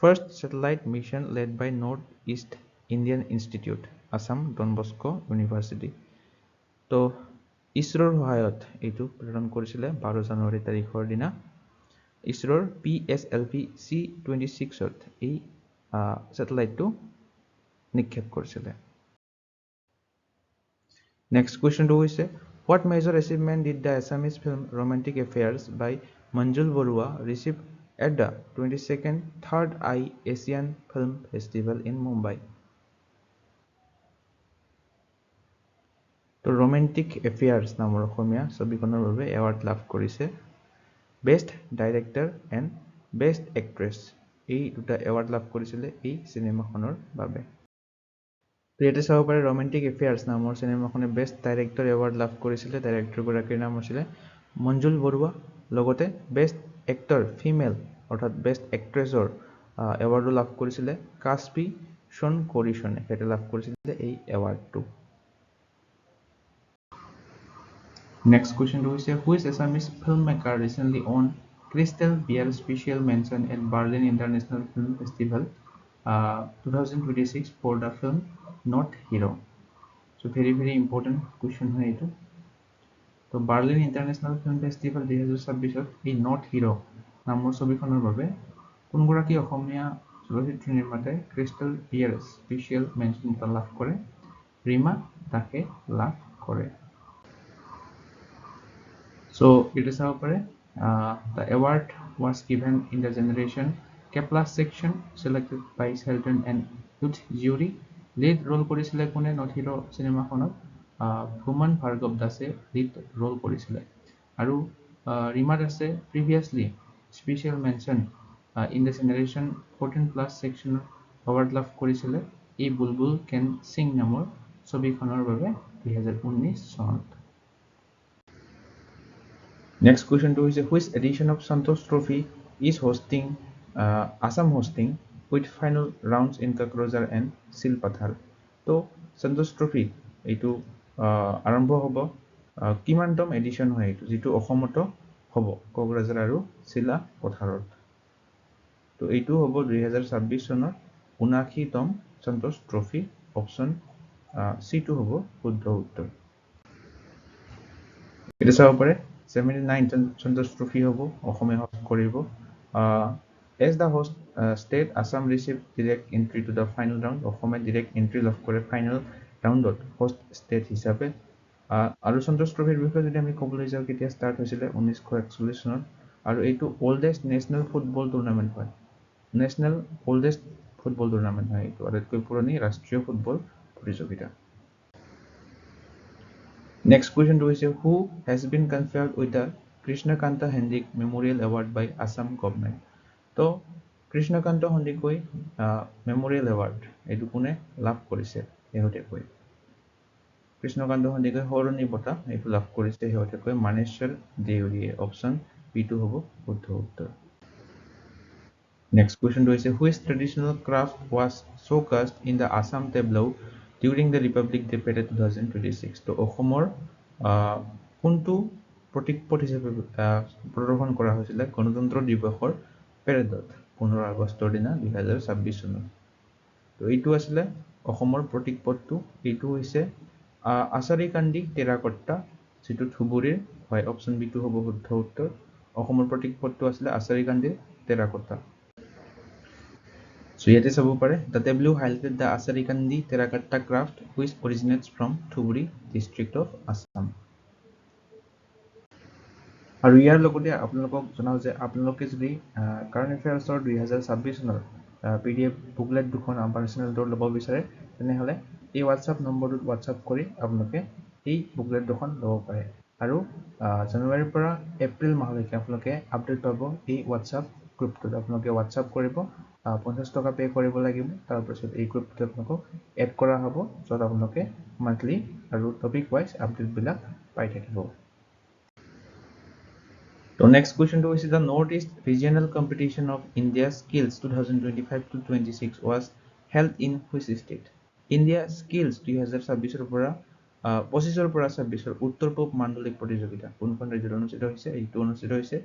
First satellite mission led by Northeast Indian Institute, Assam Don Bosco University. তো ইছৰোৰ সহায়ত এইটো প্ৰেৰণ কৰিছিলে 12 জানুৱাৰী তাৰিখৰ দিনা ইছৰোৰ PSLV C26ত এই স্যাটেলাইটটো নিক্ষেপ কৰিছিলে Next question to is what major achievement did the Assamese film Romantic Affairs by Manjul Barua receive at the 22nd Third Eye Asian Film Festival in Mumbai? তো Romantic Affairs নামৰ অসমীয়া ছবিখনৰ বাবে এৱাৰ্ড লাভ কৰিছে Best Director and Best Actress এই দুটা award লাভ কৰিছিলে এই সিনেমাখনৰ বাবে তো ইয়াতে চাব পাৰে Romantic Affairs নামৰ সিনেমাখনে Best Director এৱাৰ্ড লাভ কৰিছিলে ডাইৰেক্টৰ গৰাকীৰ নাম আছিল মঞ্জুল বৰুৱা লগতে Best Actor Female অৰ্থাৎ Best Actressৰ এৱাৰ্ড লাভ কৰিছিলে কাস্পি শন কৰিছনে হেতে লাভ কৰিছিলে এই এৱাৰ্ডটো Next question is who is Assamese filmmaker recently won Crystal Beer Special Mention at Berlin International Film Festival 2026 for the film Not Hero. So very important question hai etu. তো Berlin International Film Festival 2026 এই Not Hero নামৰ ছবিখনৰ বাবে কোনগৰাকী অসমীয়া চলচ্চিত্ৰ নিৰ্মাতাই crystal বিয়াৰ special mention লাভ কৰে ৰীমা দাসে লাভ কৰে So it is our the award was given in the generation Kepler section selected by Sheldon and Youth jury. Lead role korisile kone Not Hero cinema khonot Bhuman Bhargav Dase lead role korisile. Aru Rima Dase previously special mention in the generation 14+ section award love korisile. E Bulbul Can Sing namor sobi khonor babe 2019 sonot. Next question to is which edition of Santosh Trophy is hosting Assam hosting with final rounds in Kakrozar and Silpathar. So Santosh Trophy এইটো আৰম্ভ হ'ব কিমানতম edition হয় এইটো যেটো অসমত হ'ব কক্ৰাঝাৰ আৰু শিলা পথাৰত তো এইটো হ'ব 2026 চনৰ 79তম সন্তোষ ট্ৰফি অপচন সি টু হ'ব শুদ্ধ উত্তৰ এটা চাব পাৰে 79th Santosh Trophy hobo Ohome host koribo as the host state Assam received direct entry to the final round Ohome direct entry lav kore final round host state hisabe aru Santosh Trophy বিষয়ে যদি আমি কবলৈ যাও কেতিয়া start হৈছিল 1941 চনত আৰু এইটো oldest national football tournament হয় national oldest football tournament হয় এইটো আটাইতকৈ পুৰণি ৰাষ্ট্ৰীয় ফুটবল প্ৰতিযোগিতা Next question to is who has been conferred with the Krishna Kanta Hendik Memorial Award by Assam government. So Krishna Kanta Hendikoi Memorial Award etu kone লাভ কৰিছে হেহতেকৈ Krishna Kanta Hendikoi হৰনি বটা এটো লাভ কৰিছে হেহতেকৈ মানেশ্বৰ দেউৰীয়ে অপচন B2 হ'ব শুদ্ধ উত্তৰ Next question to is which traditional craft was showcased in the Assam tableau during the Republic Day Parade 2026 to অসমৰ কোনটো প্ৰতীকপট হিচাপে প্ৰদৰ্শন কৰা হৈছিল গণতন্ত্ৰ দিৱসৰ পেৰেডত 15 আগষ্টৰ দিনা 2026 চনত তো এইটো আছিল অসমৰ প্ৰতীকপটটো এইটো হৈছে আচাৰীকান্দি টেৰাকট্টা যেটো থুবুৰীৰ হয় অপচন বি2 হ'ব শুদ্ধ উত্তৰ অসমৰ প্ৰতীকপটটো আছিল আচাৰীকান্দি টেৰাকট্টা So here is the tableau highlighted the Asarikandi terracotta craft which originates from Thuburi district of Assam. আৰু ইয়াৰ লগতে আপোনালোকক জনাও যে আপোনালোকে যদি কাৰেন্ট এফেয়াৰ্ছৰ 2026 চনৰ পিডিএফ বুকলেট দুখন আমাৰ চেনেলটোৰ ল'ব বিচাৰে তেনেহলে এই হোৱাটছআপ নম্বৰটোত হোৱাটছআপ কৰি আপোনালোকে এই বুকলেট দুখন ল'ব পাৰে আৰু জানুৱাৰীৰ পৰা এপ্ৰিল মাহলৈকে আপোনালোকে আপডেট পাব এই হোৱাটছআপ গ্ৰুপটোত আপোনালোকে হোৱাটছআপ কৰিব 50 টকা পে' কৰিব লাগিব তাৰপিছত এই গ্ৰুপটোত আপোনালোকক এড কৰা হ'ব য'ত আপোনালোকে মান্থলি আৰু টপিক ৱাইজ আপডেটবিলাক পাই থাকিব তো নেক্সট কুৱেশ্যনটো হৈছে the north east regional competition of India skills 2025-26 was held in which state India skills 2026 পৰা 25 পৰা 26 উত্তৰ পূব মাণ্ডলিক প্ৰতিযোগিতা কোনখন ৰাজ্যত অনুষ্ঠিত হৈছে এইটো অনুষ্ঠিত হৈছে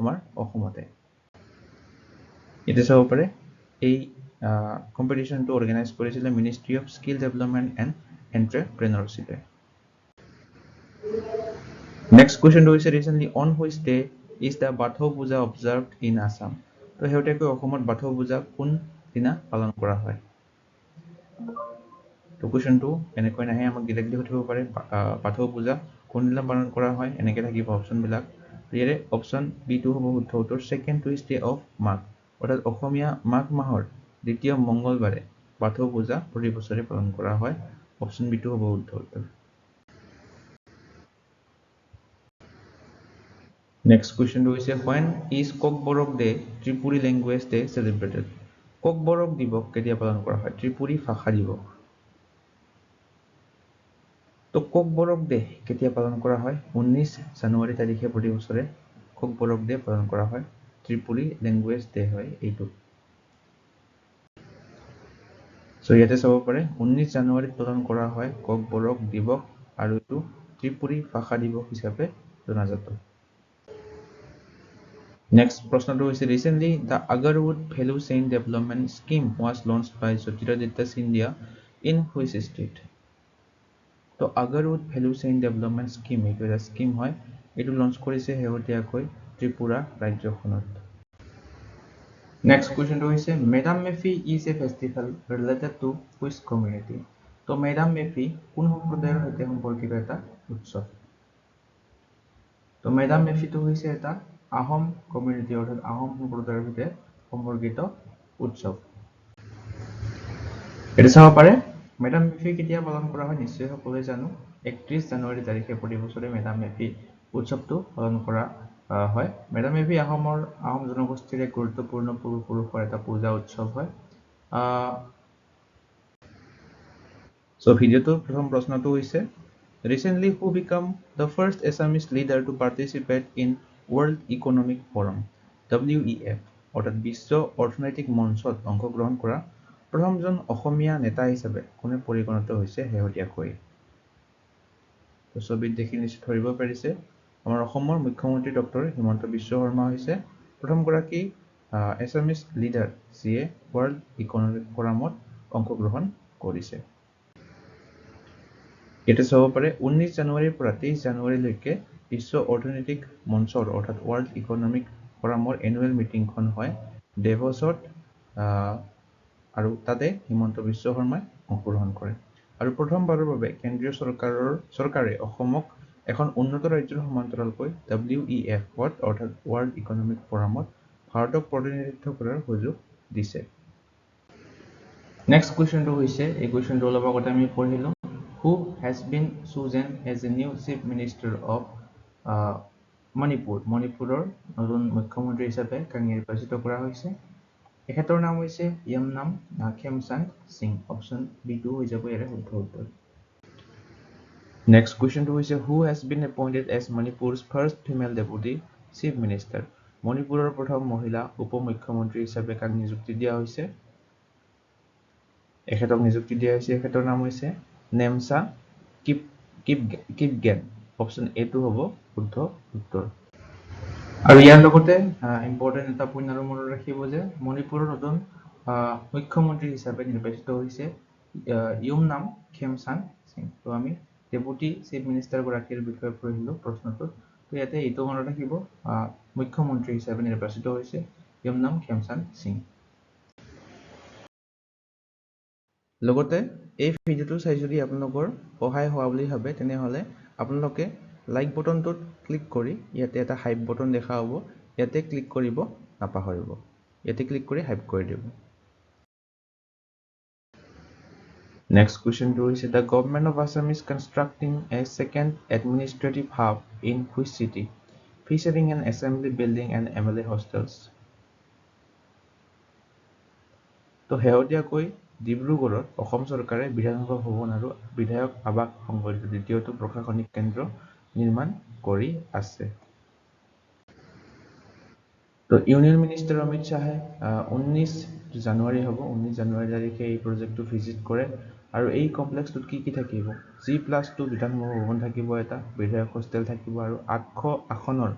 আমাৰ অসমতে এতে চাব পাৰে এই কম্পিটিশনটো অৰ্গানাইজ কৰিছিলে ministry of skill development and এন্টাৰপ্ৰেনাৰশিপে নেক্সট কুৱেশ্যনটো হৈছে recently on which day is the Bathou Puja observed in Assam তো হেউটেকৈ অসমত বাথৌ পূজা কোন দিনা পালন কৰা হয় তো কুৱেশ্যনটো এনেকৈ নাহে আমাক ডিৰেক্টলি সুধিব পাৰে বাথৌ পূজা কোন দিনা পালন কৰা হয় এনেকৈ থাকিব অপশ্যনবিলাক ইয়াৰে অপশ্যন বি2 হ'ব শুদ্ধ উত্তৰ সেকেন্ড টুইসডে অফ মাঘ অৰ্থাৎ অসমীয়া মাঘ মাহৰ দ্বিতীয় মঙ্গলবাৰে বাথৌ পূজা প্ৰতি বছৰে পালন কৰা হয় অপশ্যন বি2 হ'ব শুদ্ধ উত্তৰ Next question to is when is Kokborok Day, Tripuri Language Day celebrated? Kokborok দিবস কেতিয়া পালন কৰা হয় ত্ৰিপুৰী ভাষা দিবস তো Kokborok Day কেতিয়া পালন কৰা হয় 19 জানুৱাৰী তাৰিখে প্ৰতি বছৰে Kokborok Day পালন কৰা হয় ত্ৰিপুৰী ল্যাঙ্গুৱেজ ডে হয় এইটো সো ইয়াতে চাব পাৰে 19 জানুৱাৰীত পালন কৰা হয় Kokborok দিবস আৰু এইটো ত্ৰিপুৰী ভাষা দিবস হিচাপে জনাজাত Next প্ৰশ্নটো হৈছে recently the Agarwood Value Chain Development Scheme was launched by Jyotiraditya Scindia in which state? তো Agarwood Value Chain Development Scheme এইটো এটা স্কিম হয় এইটো লঞ্চ কৰিছে হেৱতিয়াকৈ ত্ৰিপুৰা ৰাজ্যখনত Next question to is Madam Mefi is a festival related to which community? তো Madam Mefi কোন সম্প্ৰদায়ৰ সৈতে সম্পৰ্কিত এটা উৎসৱ তো Madam Mefi তো হৈছে এটা আহোম কমিউনিটি অৰ্থাৎ আহোম সম্প্ৰদায়ৰ সৈতে সম্পৰ্কিত উৎসৱ এটা চাব পাৰে Madam Mefi কেতিয়া পালন কৰা হয় নিশ্চয় সকলোৱে জানো 31 জানুৱাৰী তাৰিখে প্ৰতি বছৰে Madam Mefi উৎসৱটো পালন কৰা হয় Madam Mefi আহোম জনগোষ্ঠীৰ এক গুৰুত্বপূৰ্ণ পুৰুষৰ এটা পূজা উৎসৱ হয় সো ভিডিওটো প্ৰথম প্ৰশ্নটো হৈছে Recently who became the first Assamese leader to participate in World Economic Forum WEF অৰ্থাৎ বিশ্ব অৰ্থনৈতিক মঞ্চত অংশগ্ৰহণ কৰা প্ৰথমজন অসমীয়া নেতা হিচাপে কোনে পৰিগণিত হৈছে হেৱতিয়াকৈ তো ছবিত দেখি নিশ্চয় ধৰিব পাৰিছে আমাৰ অসমৰ মুখ্যমন্ত্ৰী ডক্টৰ হিমন্ত বিশ্ব শৰ্মা হৈছে প্ৰথমগৰাকী এছামিছ লিডাৰ যিয়ে ৱৰ্ল্ড ইকনমিক ফৰামত অংশগ্ৰহণ কৰিছে এটা চাব পাৰে 19 জানুৱাৰীৰ পৰা 23 জানুৱাৰীলৈকে বিশ্ব অৰ্থনৈতিক মঞ্চৰ অৰ্থাৎ ৱৰ্ল্ড ইকনমিক ফৰামৰ এনুৱেল মিটিংখন হয় ডেভছত আৰু তাতে হিমন্ত বিশ্ব শৰ্মাই অংশগ্ৰহণ কৰে আৰু প্ৰথমবাৰৰ বাবে কেন্দ্ৰীয় চৰকাৰে অসমক এখন উন্নত ৰাজ্যৰ সমান্তৰালকৈ WEF অৰ্থাৎ ৱৰ্ল্ড ইকনমিক ফৰামত ভাৰতক প্ৰতিনিধিত্ব কৰাৰ সুযোগ দিছে নেক্সট কুৱেশ্যনটো হৈছে এই কুৱেশ্যনটো অলপ আগতে আমি পঢ়িলো who has been chosen as a new chief minister of মণিপুৰৰ নতুন মুখ্যমন্ত্ৰী হিচাপে কাক নিৰ্বাচিত কৰা হৈছে এখেতৰ নাম হৈছে য়মনাম খেমচান্দ সিং অপশ্যন বি2 হৈ যাব ইয়াৰে শুদ্ধ উত্তৰ নেক্সট কুৱেশ্যনটো হৈছে who has been appointed as Manipur's first female deputy chief minister মণিপুৰৰ প্ৰথম মহিলা উপমুখ্যমন্ত্ৰী হিচাপে কাক নিযুক্তি দিয়া হৈছে এখেতক নিযুক্তি দিয়া হৈছে এখেতৰ নাম হৈছে নেমচা কিপগেন অপশ্যন এ2 হ'ব শুদ্ধ উত্তৰ আৰু ইয়াৰ লগতে ইম্পৰ্টেন্ট এটা পইণ্ট আৰু মনত ৰাখিব যে মণিপুৰৰ নতুন মুখ্যমন্ত্ৰী হিচাপে নিৰ্বাচিত হৈছে য়মনাম খেমচান্দ সিং তো আমি ডেপুটি চিফ মিনিষ্টাৰ গৰাকীৰ বিষয়ে পঢ়িলো প্ৰশ্নটোত তো ইয়াতে এইটো মনত ৰাখিব মুখ্যমন্ত্ৰী হিচাপে নিৰ্বাচিত হৈছে য়মনাম খেমচান্দ সিং লগতে এই ভিডিওটো চাই যদি আপোনালোকৰ সহায় হোৱা বুলি ভাবে তেনেহলে আপোনালোকে লাইক বটনটোত ক্লিক কৰি ইয়াতে এটা হাইপ বটন দেখা হ'ব ইয়াতে ক্লিক কৰিব নাপাহৰিব ইয়াতে ক্লিক কৰি হাইপ কৰি দিব Next question 2 is the government of Assam is constructing a second administrative hub in which city, featuring an assembly building and MLA hostels. তো শেহতীয়াকৈ ডিব্ৰুগড়ত অসম চৰকাৰে বিধানসভা ভৱন আৰু বিধায়ক আৱাস সংবলিত দ্বিতীয়টো প্ৰশাসনিক কেন্দ্ৰ নিৰ্মাণ কৰি আছে। তো ইউনিয়ন মিনিষ্টাৰ অমিত শ্বাহে 19 জানুৱাৰী হ'ব 19 জানুৱাৰী তাৰিখে এই প্ৰজেক্টটো ভিজিট কৰে আৰু এই কমপ্লেক্সটোত কি থাকিব G+2 বিধানসভা ভৱন থাকিব এটা বিধায়ক হোষ্টেল থাকিব আৰু 800 আসনৰ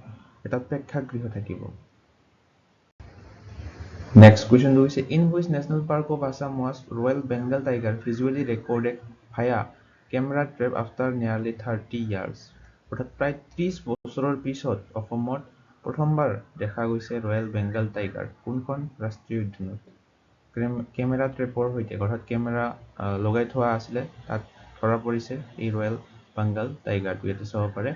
এটা প্ৰেক্ষাগৃহ থাকিব। Next question is in which national park of Assam was Royal Bengal tiger visually recorded via camera trap after nearly 30 years? অৰ্থাৎ প্ৰায় 30 বছৰৰ পিছত অসমত প্ৰথমবাৰ দেখা গৈছে ৰয়েল বেংগল টাইগাৰ কোনখন ৰাষ্ট্ৰীয় উদ্যানত কেমেৰা ট্ৰেপৰ সৈতে অৰ্থাৎ কেমেৰা লগাই থোৱা আছিলে তাত ধৰা পৰিছে এই ৰয়েল বেংগল টাইগাৰটো ইয়াতে চাব পাৰে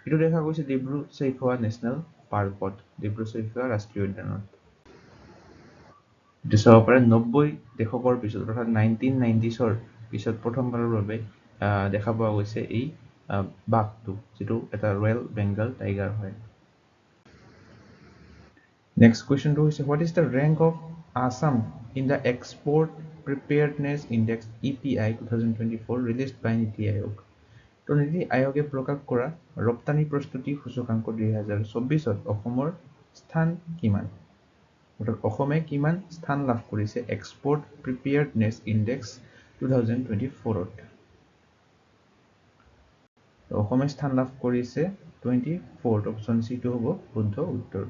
এটো দেখা গৈছে ডিব্ৰু-চৈখোৱা নেশ্যনেল পাৰ্কত ডিব্ৰু-চৈখোৱা ৰাষ্ট্ৰীয় উদ্যানত এটো চাব পাৰে 90 দশকৰ পিছত অৰ্থাৎ 1990sৰ পিছত প্ৰথমবাৰৰ বাবে দেখা পোৱা গৈছে এই বাঘটো যেটো এটা ৰয়েল বেংগল টাইগাৰ হয়। Next question 2 is what is the rank of Assam in the Export Preparedness Index EPI 2024 released by Niti Aayog? তো নীতি আয়োগে প্ৰকাশ কৰা ৰপ্তানি প্ৰস্তুতি সূচকাংক 2024ত অসমৰ স্থান কিমান অৰ্থাৎ অসমে কিমান স্থান লাভ কৰিছে এক্সপোৰ্ট প্ৰিপেয়াৰ্ডনেছ ইনডেক্স 2024ত অসমে স্থান লাভ কৰিছে 24th অপশন সি টো হ'ব শুদ্ধ উত্তৰ।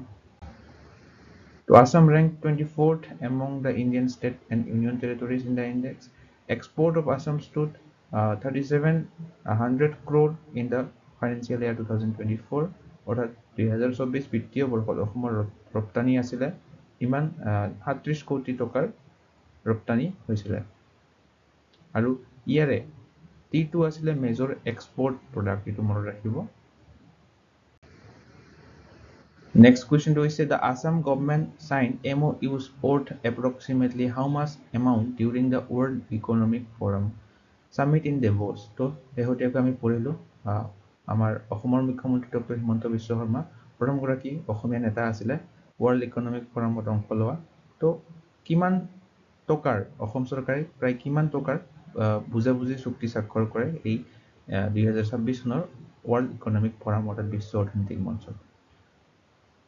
So Assam ranked 24th among the Indian state and union territories in the index. Export of Assam stood 3700 crore in the financial year 2024 অৰ্থাৎ 2024 বিত্তীয় বৰ্ষত অসমৰ ৰপ্তানি আছিল ইমান 37 কোটি টকাৰ ৰপ্তানি হৈছিল আৰু ইয়াৰে টি2 আছিল মেজৰ এক্সপোৰ্ট প্ৰডাক্ট এটো মনত ৰাখিব। Next question is the Assam government signed MOUs worth approximately how much amount during the World Economic Forum Summit in Davos? তো শেহতীয়াকৈ আমি পঢ়িলো আমাৰ অসমৰ মুখ্যমন্ত্ৰী ডক্টৰ হিমন্ত বিশ্ব শৰ্মা প্ৰথম গৰাকী অসমীয়া নেতা আছিলে ওয়াৰ্ল্ড ইকোনমিক ফোৰামত অংশ লোৱা তো কিমান টকাৰ অসম চৰকাৰে প্ৰায় কিমান টকাৰ বুজাবুজি চুক্তি স্বাক্ষৰ কৰে এই 2026 চনৰ ওয়াৰ্ল্ড ইকোনমিক ফোৰাম অৰ্থাৎ বিশ্ব অৰ্থনৈতিক মঞ্চত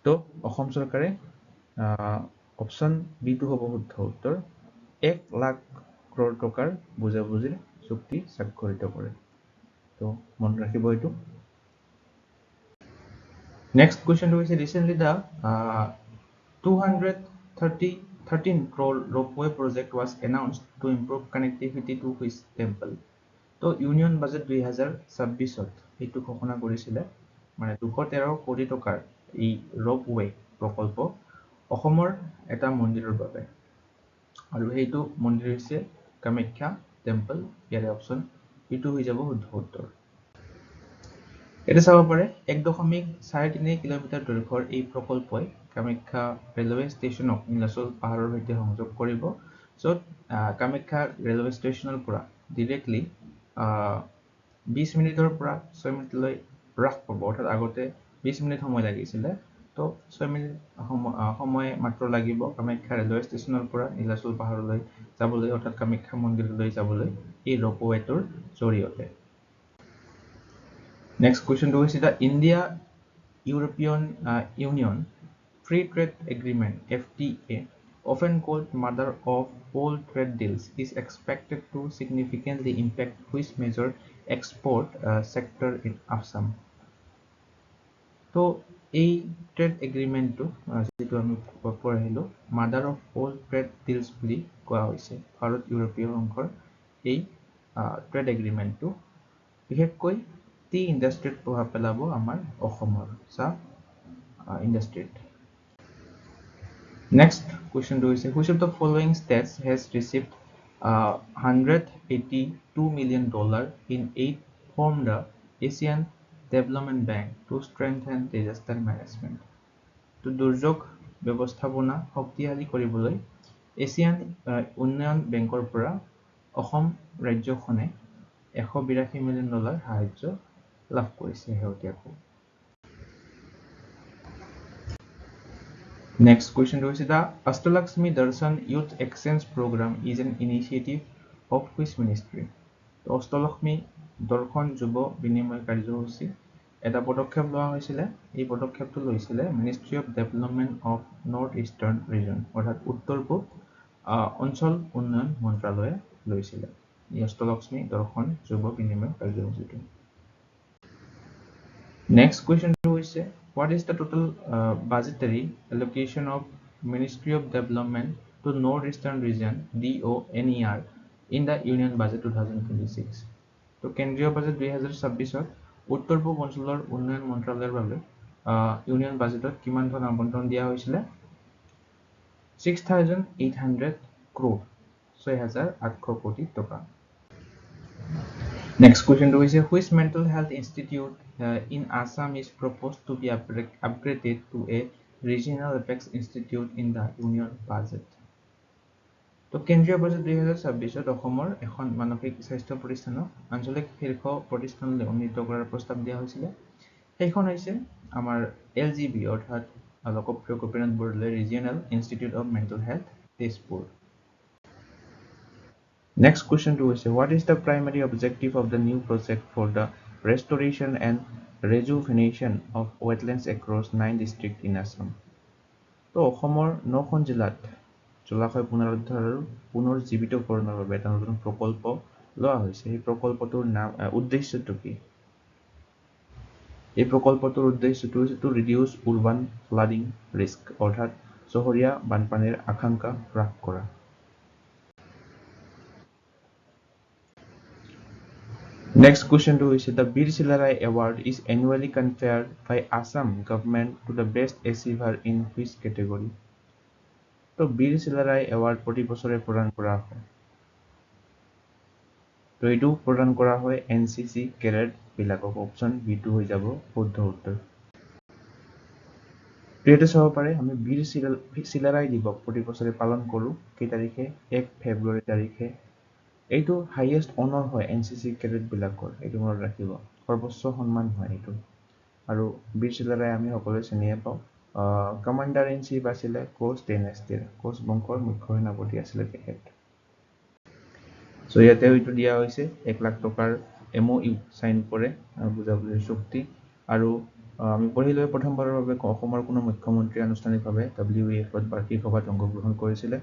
তো অসম চৰকাৰে অপশন বি টো হ'ব শুদ্ধ উত্তৰ 1 লাখ crore টকাৰ বুজাবুজিৰ চুক্তি স্বাক্ষৰিত কৰে তো মন ৰাখিব এটো। Next question is recently the 213 crore ropeway project was announced to improve connectivity to which temple? তো ইউনিয়ন বাজেট 2026ত এইটো ঘোষণা কৰিছিলে মানে 213 কোটি টকাৰ এই ropeway প্ৰকল্প অসমৰ এটা মন্দিৰৰ বাবে আৰু এইটো মন্দিৰ হৈছে কামাখ্যা টেম্পল ইয়াৰে অপশন ইটো হৈ যাব শুদ্ধ উত্তৰ। এটা চাব পাৰে 1.3 কিলোমিটাৰ দৈৰ্ঘ্যৰ এই প্ৰকল্পই কামাখ্যা ৰেলৱে ষ্টেচনক নীলাচল পাহাৰৰ সৈতে সংযোগ কৰিব য'ত কামাখ্যা ৰেলৱে ষ্টেচনৰ পৰা ডাইৰেক্টলি 20 মিনিটৰ পৰা 6 মিনিটলৈ হ্ৰাস পাব অৰ্থাৎ আগতে 20 মিনিট সময় লাগিছিলে তো 6 মিনিট সময় মাত্ৰ লাগিব কামাখ্যা ৰেলৱে ষ্টেচনৰ পৰা নীলাচল পাহাৰলৈ যাবলৈ অৰ্থাৎ কামাখ্যা মন্দিৰলৈ যাবলৈ এই ৰোপৱেটোৰ জৰিয়তে। Next question is the India European Union Free Trade Agreement FTA often called mother of all trade deals is expected to significantly impact which major export sector in Assam? তো এই ট্ৰেড এগ্ৰিমেন্টটো যেটো আমি পঢ়িলো mother of all trade deals বুলি কোৱা হৈছে ভাৰত ইউৰোপীয় সংঘৰ এই ট্ৰেড এগ্ৰিমেন্টটো বিশেষকৈ টি ইন্ডাষ্ট্ৰীত প্ৰভাৱ পেলাব আমাৰ অসমৰ চাহ ইন্ডাষ্ট্ৰীত। Next question is which of the following states has received $182 million in aid from the Asian Development Bank to strengthen disaster management? তো দুৰ্যোগ ব্যৱস্থাপনা শক্তিশালী কৰিবলৈ এছিয়ান উন্নয়ন বেংকৰ পৰা অসম ৰাজ্যখনে $182 মিলিয়ন সাহায্য লাভ কৰিছে শেহতীয়াকৈ। Next question is the Astalakshmi Darshan Youth Exchange Program is an initiative of which ministry? Ashtalakshmi দৰ্শন যুৱ বিনিময় কাৰ্যসূচী এটা পদক্ষেপ লোৱা হৈছিলে। এই পদক্ষেপটো লৈছিলে ministry of development of north eastern region অৰ্থাৎ উত্তৰ পূব অঞ্চল উন্নয়ন মন্ত্ৰালয়ে লৈছিলে এই অষ্টলক্ষ্মী দৰ্শন যুৱ বিনিময় কাৰ্যসূচীটো। Next question is what is the total budgetary allocation of Ministry of Development to Northeastern Region DONER in the Union Budget 2026? তো কেন্দ্ৰীয় বাজেট 2026 উত্তৰ পূব অঞ্চলৰ উন্নয়ন মন্ত্ৰালয়ৰ বাবে ইউনিয়ন বাজেটত কিমান ধন আবণ্টন দিয়া হৈছিলে 6,800 crore 6,800 কোটি টকা। Next question is which mental health institute in Assam is proposed to be upgraded to a regional apex institute in the union budget? তো কেন্দ্ৰীয় বাজেট 2026 অসমৰ এখন মানসিক স্বাস্থ্য প্ৰতিষ্ঠানক আঞ্চলিক শীৰ্ষ প্ৰতিষ্ঠানলৈ উন্নীত কৰাৰ প্ৰস্তাৱ দিয়া হৈছিলে। সেইখন হৈছে আমাৰ LGB অৰ্থাৎ Lokpriya Gopinath Bordoloi regional institute of mental health Tezpur. Next question is what is the primary objective of the new project for the restoration and rejuvenation of wetlands across 9 districts in Assam? তো অসমৰ 9খন জিলাত জলাশয় পুনৰুদ্ধাৰ আৰু পুনৰুজ্জীৱিতকৰণৰ বাবে এটা নতুন প্ৰকল্প লোৱা হৈছে। এই প্ৰকল্পটোৰ নাম উদ্দেশ্যটো কি? এই প্ৰকল্পটোৰ উদ্দেশ্যটো হৈছে টু ৰিডিউচ উৰবান ফ্লাডিং ৰিস্ক অৰ্থাৎ চহৰীয়া বানপানীৰ আশংকা হ্ৰাস কৰা। Next question is the Bir Silarai Award is annually conferred by Assam government to the best achiever in which category? তো বীৰ চিলাৰাই এৱাৰ্ড প্ৰতি বছৰে প্ৰদান কৰা হয়। তো এইটো প্ৰদান কৰা হয় NCC কেডেট বিলাকক। অপচন B2 হৈ যাব শুদ্ধ উত্তৰ। তো এইটো চাব পাৰে আমি বীৰ চিলাৰাই দিৱস প্ৰতি বছৰে পালন কৰোঁ কেই তাৰিখে 1 ফেব্ৰুৱাৰী তাৰিখে। এইটো হাইয়েষ্ট অনাৰ হয় NCC কেডেট বিলাকৰ, এইটো মনত ৰাখিব, সৰ্বোচ্চ সন্মান হয় এইটো। আৰু বীৰ চিলাৰাই আমি সকলোৱে চিনিয়ে পাওঁ। কমাণ্ডাৰ ইন চিফ আছিলে কোচ ডাইনেষ্টিৰ, কোচ বংশৰ মুখ্য সেনাপতি আছিলে তেখেত। ইয়াতে এইটো দিয়া হৈছে 1 লাখ টকাৰ MOU সাইন কৰে বুজাবুজিৰ চুক্তি। আৰু আমি পঢ়িলে প্ৰথমবাৰৰ বাবে অসমৰ কোনো মুখ্যমন্ত্ৰী আনুষ্ঠানিকভাৱে WEFত বাৰ্ষিক সভাত অংশগ্ৰহণ কৰিছিলে।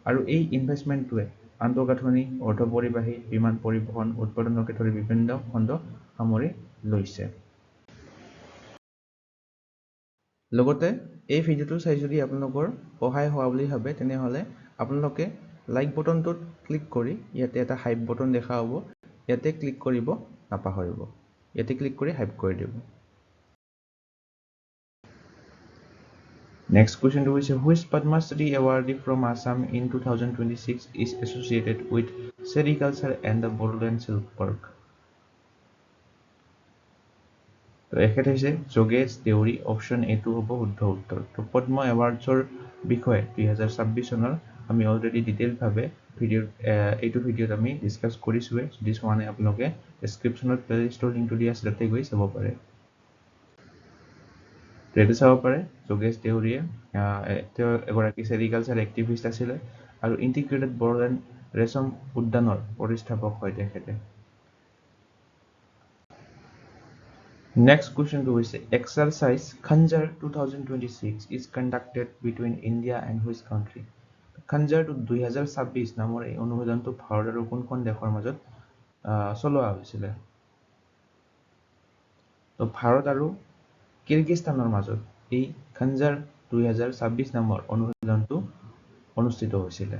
আৰু এই ইনভেষ্টমেণ্টটোৱে আন্তঃগাঁথনি অৰ্ধপৰিবাহী বিমান পৰিবহণ উৎপাদনকে ধৰি বিভিন্ন খণ্ড সামৰি লৈছে। লগতে এই ভিডিঅ'টো চাই যদি আপোনালোকৰ সহায় হোৱা বুলি ভাবে তেনেহ'লে আপোনালোকে লাইক বটনটোত ক্লিক কৰি ইয়াতে এটা হাইপ বটন দেখা হ'ব, ইয়াতে ক্লিক কৰিব নাপাহৰিব, ইয়াতে ক্লিক কৰি হাইপ কৰি দিব। Next question is which Padma Shri awardee from Assam in 2026 is associated with sericulture and the Bodoland Silk Park? তো এখেত হৈছে যোগেশ দেউৰী, অপশ্যন A2 হ'ব শুদ্ধ উত্তৰ। তো পদ্ম এৱাৰ্ডছৰ বিষয়ে 2026 চনৰ আমি অলৰেডি ডিটেইলভাৱে এইটো ভিডিঅ'ত আমি ডিছকাছ কৰিছোঁৱে। যদি চোৱা নাই আপোনালোকে ডেছক্ৰিপশ্যনত প্লেলিষ্টৰ লিংকটো দিয়া আছে, তাতে গৈ চাব পাৰে। এইটো চাব পাৰে যোগেশ দেউৰীয়ে তেওঁ এগৰাকী চেৰিকালচাৰ এক্টিভিষ্ট আছিলে আৰু ইণ্টিগ্ৰেটেড বড়োলেণ্ড ৰেচম উদ্যানৰ প্ৰতিষ্ঠাপক হয় তেখেতে। Next question is exercise Khanjar 2026 is conducted between India and which country? Khanjar 2026 নামৰ এই অনুশীলনটো ভাৰত আৰু কোনখন দেশৰ মাজত চলোৱা হৈছিলে? তো ভাৰত আৰু কিৰগিস্তানৰ মাজত এই খঞ্জাৰ 2026 নামৰ অনুশীলনটো অনুষ্ঠিত হৈছিলে।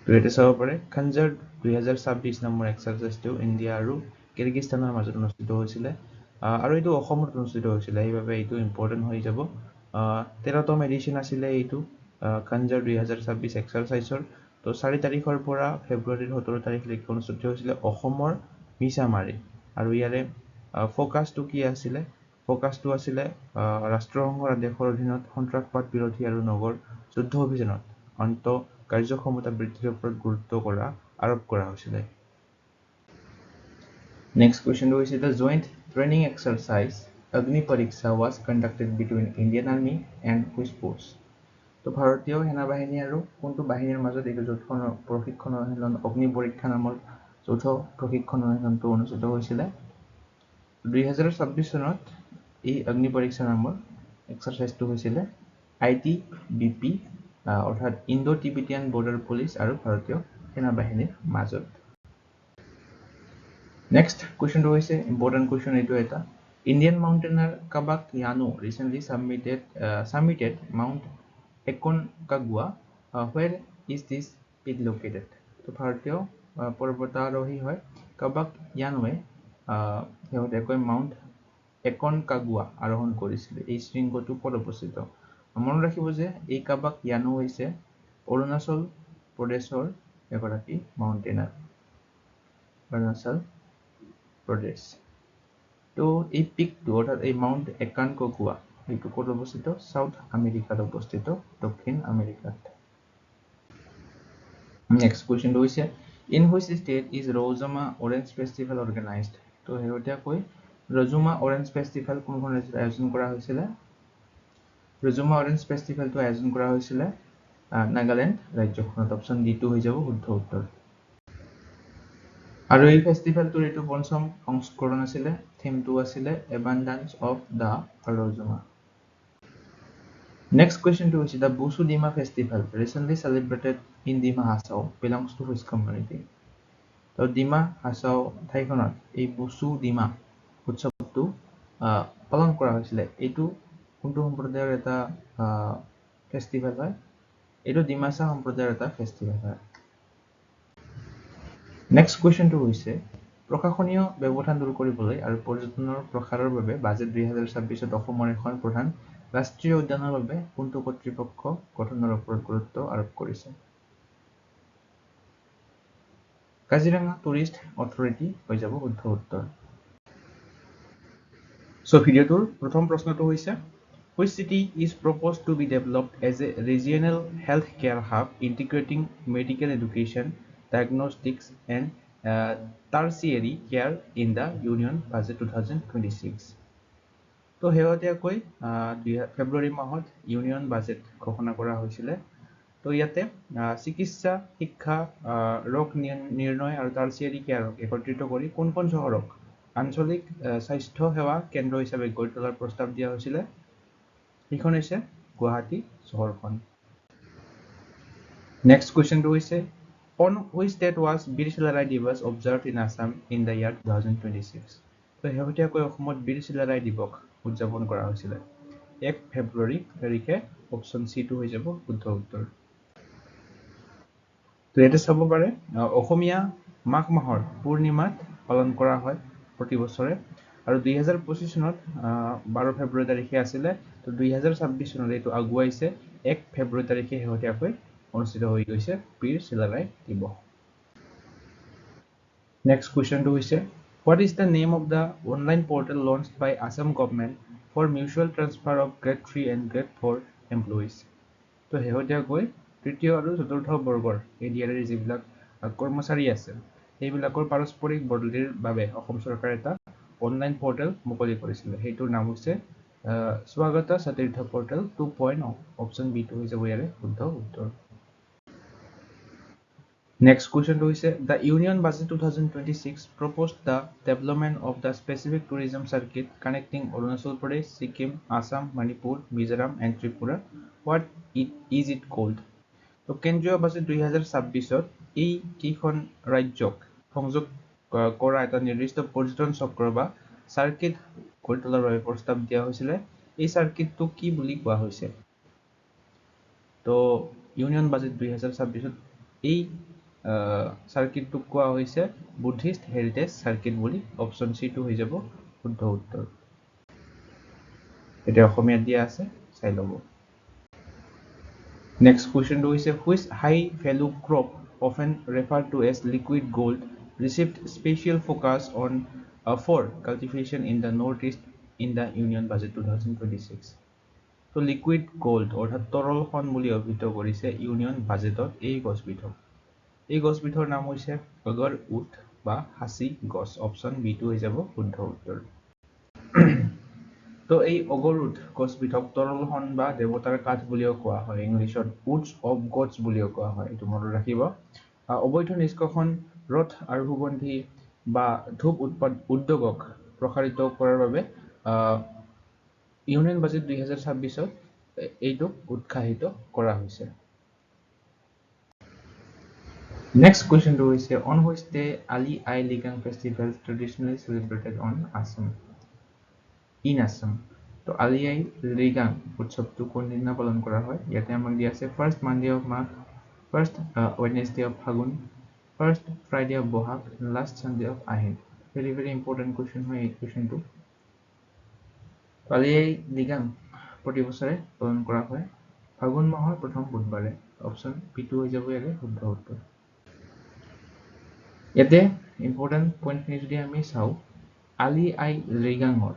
তো ইয়াতে চাব পাৰে খঞ্জাৰ 2026 নামৰ এক্সাৰচাইজটো ইণ্ডিয়া আৰু কিৰগিস্তানৰ মাজত অনুষ্ঠিত হৈছিলে আৰু এইটো অসমত অনুষ্ঠিত হৈছিলে, সেইবাবে এইটো ইম্পৰ্টেণ্ট হৈ যাব। 13তম এডিশ্যন আছিলে এইটো খঞ্জাৰ 2026 এক্সাৰচাইজৰ। তো 4 তাৰিখৰ পৰা ফেব্ৰুৱাৰীৰ 17 তাৰিখলৈকে অনুষ্ঠিত হৈছিলে অসমৰ মিছামাৰী। আৰু ইয়াৰে ফ'কাছটো কি আছিলে? ফ'কাছটো আছিলে ৰাষ্ট্ৰসংঘৰ আদেশৰ অধীনত সন্ত্ৰাসবাদ বিৰোধী আৰু নগৰ যুদ্ধ অভিযানত কাৰ্যক্ষমতা বৃদ্ধিৰ ওপৰত গুৰুত্ব আৰোপ কৰা হৈছিলে। Next question is the joint training exercise Agni Pariksha was conducted between Indian Army and which force? তো ভাৰতীয় সেনাবাহিনী আৰু কোনটো বাহিনীৰ মাজত এই যৌথ প্ৰশিক্ষণ অনুশীলন অগ্নি পৰীক্ষা নামৰ যৌথ প্ৰশিক্ষণ অনুশীলনটো অনুষ্ঠিত হৈছিলে। 2026 চনত এই অগ্নি পৰীক্ষা নামৰ এক্সাৰচাইজটো হৈছিলে ITBP অৰ্থাৎ ইণ্ডো টিবেটিয়ান বৰ্ডাৰ পুলিচ আৰু ভাৰতীয় সেনাবাহিনীৰ মাজত। Next question is important question eta. Indian mountaineer Kabak Yanu recently summited Mount Aconcagua. Where is this peak located? তো ভাৰতীয় পৰ্বতাৰোহী হয় কাবাক ইয়ানুৱে শেহতীয়াকৈ মাউণ্ট একনকাগুৱা আৰোহণ কৰিছিল। এই শৃংগটো ক'ত অৱস্থিত? মনত ৰাখিব যে এই কাবাক ইয়ানু হৈছে অৰুণাচল প্ৰদেশৰ এগৰাকী মাউণ্টেইনাৰ। অৰুণাচল প্ৰদেশ। তো এই পিকটো অৰ্থাৎ এই মাউণ্ট একানকগুৱা এইটো ক'ত অৱস্থিত? সাউথ আমেৰিকাত অৱস্থিত, দক্ষিণ আমেৰিকাত। Next question হৈছে in which state is Rojama Orange Festival organized? তো শেহতীয়াকৈ ৰজুমা অৰেঞ্জ ফেষ্টিভেল কোনখন ৰাজ্যত আয়োজন কৰা হৈছিলে? ৰজুমা অৰেঞ্জ ফেষ্টিভেলটো আয়োজন কৰা হৈছিলে নাগালেণ্ড ৰাজ্যখনত। অপশ্যন D টো হৈ যাব শুদ্ধ উত্তৰ। আৰু এই ফেষ্টিভেলটোৰ এইটো পঞ্চম সংস্কৰণ আছিলে। থিমটো আছিলে এবান্ডান্স অফ দা ৰজুমা। Next question to is the Busu Dima festival recently celebrated in Dima Hasao belongs to which community? So Dima Hasao ঠাইখনত এই বুসু ডিমা উৎসৱটো পালন কৰা হৈছিলে। এইটো কোনটো সম্প্ৰদায়ৰ এটা ফেষ্টিভেল হয়? এইটো ডিমাছা সম্প্ৰদায়ৰ এটা ফেষ্টিভেল হয়। নেক্সট কুৱেশ্যনটো হৈছে প্ৰশাসনীয় ব্যৱধান দূৰ কৰিবলৈ আৰু পৰ্যটনৰ প্ৰসাৰৰ বাবে বাজেট 2026ত অসমৰ এখন প্ৰধান ৰাষ্ট্ৰীয় উদ্যানৰ বাবে কোনটো কৰ্তৃপক্ষ গঠনৰ ওপৰত গুৰুত্ব আৰোপ কৰিছে? কাজিৰঙা টুৰিষ্ট অথৰিটি হৈ যাব শুদ্ধ উত্তৰ। So ভিডিঅ'টোৰ প্ৰথম প্ৰশ্নটো হৈছে which city is proposed to be developed as a regional healthcare hub integrating medical education, diagnostics and tertiary care in the Union Budget 2026? তো শেহতীয়াকৈ ফেব্ৰুৱাৰী মাহত ইউনিয়ন বাজেট ঘোষণা কৰা হৈছিলে। তো ইয়াতে চিকিৎসা, শিক্ষা, ৰোগ নিৰ্ণয় আৰু টাৰ্চিয়াৰী কেয়াৰক একত্ৰিত কৰি কোনখন চহৰক আঞ্চলিক স্বাস্থ্য সেৱা কেন্দ্ৰ হিচাপে গঢ়ি তোলাৰ প্ৰস্তাৱ দিয়া হৈছিলে? এইখন হৈছে গুৱাহাটী চহৰখন। নেক্সট কুৱেশ্যনটো হৈছে on which date was বীৰ চিলাৰাই দিৱস observed in Assam in the year 2026? তো শেহতীয়াকৈ অসমত বীৰ চিলাৰাই দিৱস উদযাপন কৰা হৈছিলে 1 ফেব্ৰুৱাৰী তাৰিখে। অপশ্যন C টো হৈ যাব শুদ্ধ উত্তৰ। তো ইয়াতে চাব পাৰে অসমীয়া মাঘ মাহৰ পূৰ্ণিমাত পালন কৰা হয় প্ৰতি বছৰে। আৰু 2025 চনত 12 ফেব্ৰুৱাৰী তাৰিখে আছিলে। তো 2026 চনত এইটো আগুৱাইছে 1 ফেব্ৰুৱাৰী তাৰিখে শেহতীয়াকৈ অনুষ্ঠিত হৈ গৈছে বীৰ চিলাৰাই দিৱস। নেক্সট কুৱেশ্যনটো হৈছে what is the name of the online portal launched by Assam government for mutual transfer of grade 3 and grade 4 employees? তো শেহতীয়াকৈ তৃতীয় আৰু চতুৰ্থ বৰ্গৰ এডিআৰইৰ যিবিলাক কৰ্মচাৰী আছে সেইবিলাকৰ পাৰস্পৰিক বদলিৰ বাবে অসম চৰকাৰে এটা অনলাইন পৰ্টেল মুকলি কৰিছিলে। সেইটোৰ নাম হৈছে স্বাগতা সতীৰ্থ পৰ্টেল 2.0। অপশ্যন বি টো হৈ যাব ইয়াৰে শুদ্ধ উত্তৰ। Next question is the Union Budget 2026 proposed the development of the specific tourism circuit connecting Arunachal Pradesh, Sikkim, Assam, Manipur, Mizoram and Tripura. What is it called? তো কেন্দ্ৰীয় বাজেট 2026ত এই কেইখন ৰাজ্যক সংযোগ কৰা এটা নিৰ্দিষ্ট পৰ্যটন চক্ৰ বা সাৰ্কিট গঢ়ি তোলাৰ বাবে প্ৰস্তাৱ দিয়া হৈছিলে। এই সাৰ্কিটটো কি বুলি কোৱা হৈছে? তো ইউনিয়ন বাজেট 2026ত এই সাৰ্কিটটোক কোৱা হৈছে বুদ্ধিষ্ট হেৰিটেজ সাৰ্কিট বুলি। অপশ্যন C টো হৈ যাব শুদ্ধ উত্তৰ। এটা অসমীয়াত দিয়া আছে চাই ল'ব। Next question is which high value crop often referred to as liquid gold received special focus on for cultivation in the northeast in the Union Budget 2026? তো লিকুইড গোল্ড অৰ্থাৎ তৰল সোণ বুলি অভিহিত কৰিছে ইউনিয়ন বাজেটত এই গছবিধক। এই গছবিধৰ নাম হৈছে অগৰ উড বা হাঁচি গছ। অপশ্যন বিটো হৈ যাব শুদ্ধ উত্তৰ। তো এই অগৰুড গছবিধক তৰল সোণ বা দেৱতাৰ কাঠ বুলিও কোৱা হয়। ইংলিছত উডছ অফ গডছ বুলিও কোৱা হয়। এইটো মনত ৰাখিব। অবৈধ নিষ্কাশন ৰোধ আৰু সুগন্ধি বা ধূপ উদ্যোগক প্ৰসাৰিত কৰাৰ বাবে ইউনিয়ন বাজেট 2026ত এইটোক উৎসাহিত কৰা হৈছে। Next question is on which day Ali Ai Ligang festival traditionally celebrated on Assam? In Assam. তো Ali Ai Ligang উৎসৱটো কোন দিনা পালন কৰা হয়? ইয়াতে আমাক দিয়া আছে first Monday of March, first Wednesday of Phagun, first Friday of Bohag, and last Sunday of Ahin. Very important question হয় এই questionটো। Ali Ai Ligang প্ৰতি বছৰে পালন কৰা হয় ফাগুন মাহৰ প্ৰথম বুধবাৰে। অপশ্যন বিটো হৈ যাব ইয়াৰে শুদ্ধ উত্তৰ। ইয়াতে ইম্পৰ্টেণ্ট পইণ্টখিনি যদি আমি চাওঁ, আলি আই লৃগাঙৰ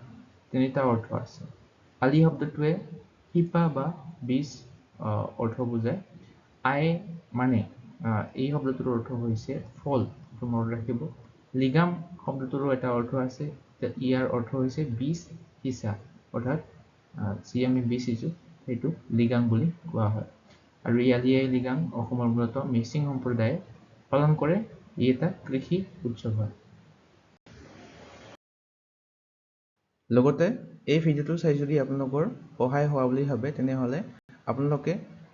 তিনিটা অৰ্থ আছে। আলি শব্দটোৱে শিপা বা বীজ অৰ্থ বুজায়। আই মানে এই শব্দটোৰ অৰ্থ হৈছে ফল, মনত ৰাখিব। লিগাম শব্দটোৰো এটা অৰ্থ আছে, ইয়াৰ অৰ্থ হৈছে বীজ সিঁচা, অৰ্থাৎ যি আমি বীজ সিঁচো সেইটো লিগাং বুলি কোৱা হয়। আৰু এই আলি আই লিগাং অসমৰ মূলত মিচিং সম্প্ৰদায়ে পালন কৰে। ই এটা কৃষি উৎসৱ হয়। লগতে এই ভিডিঅ'টো চাই যদি আপোনালোকৰ সহায় হোৱা বুলি ভাবে তেনেহ'লে আপোনালোকে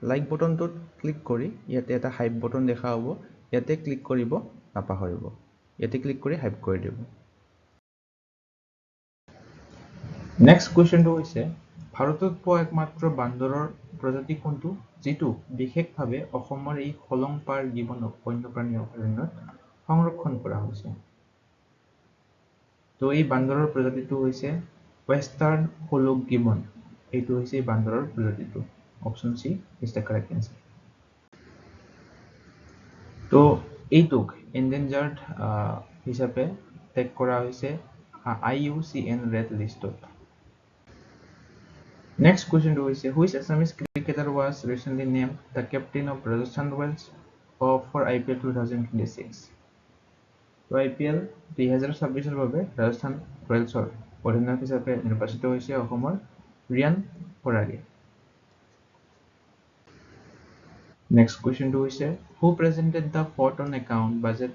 লাইক বটনটোত ক্লিক কৰি ইয়াতে এটা হাইপ বটন দেখা হ'ব, ইয়াতে ক্লিক কৰিব নাপাহৰিব। ইয়াতে ক্লিক কৰি হাইপ কৰি দিব। নেক্সট কুৱেশ্যনটো হৈছে ভাৰতত পোৱা একমাত্ৰ বান্দৰৰ প্ৰজাতি কোনটো, যিটো বিশেষভাৱে অসমৰ এই হলংপাৰ গিবন বন্যপ্ৰাণী অভয়াৰণ্যত সংৰক্ষণ কৰা হৈছে? তো এই বান্দৰৰ প্ৰজাতিটো হৈছে ৱেষ্টাৰ্ণ হলুক গিবন। এইটো হৈছে বান্দৰৰ প্ৰজাতিটো। Option C is the correct answer. তো এইটোক এন্ডেঞ্জাৰ্ড হিচাপে টেগ কৰা হৈছে IUCN ৰেড লিষ্টত। Next question is which Assamese cricketer was recently named the captain of Rajasthan Royals for IPL 2026? তো IPL 2026 বাবে ৰাজস্থান ৰয়েলছৰ অধিনায়ক হিচাপে নিৰ্বাচিত হৈছে অসমৰ ৰিয়ান পৰাগে। Next question is who presented the fourth on account budget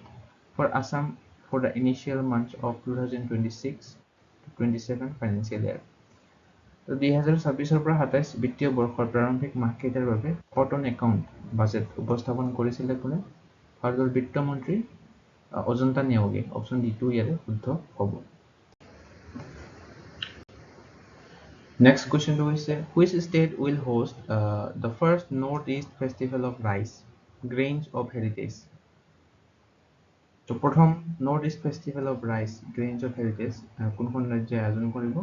for Assam for the initial months of 2026-27 financial year? তো 2026 পৰা 27 বিত্তীয় বৰ্ষৰ প্ৰাৰম্ভিক মাহকেইটাৰ বাবে কটন একাউণ্ট বাজেট উপস্থাপন কৰিছিলে কোনে? ভাৰতৰ বিত্তমন্ত্ৰী অজন্তা নেওগে। অপশ্যন ডিটো ইয়াৰে শুদ্ধ হ'ব। Next question is which state will host the first Northeast Festival of Rice, Grains of Heritage? তো প্ৰথম Northeast Festival of Rice, Grains of Heritage কোনখন ৰাজ্যই আয়োজন কৰিব?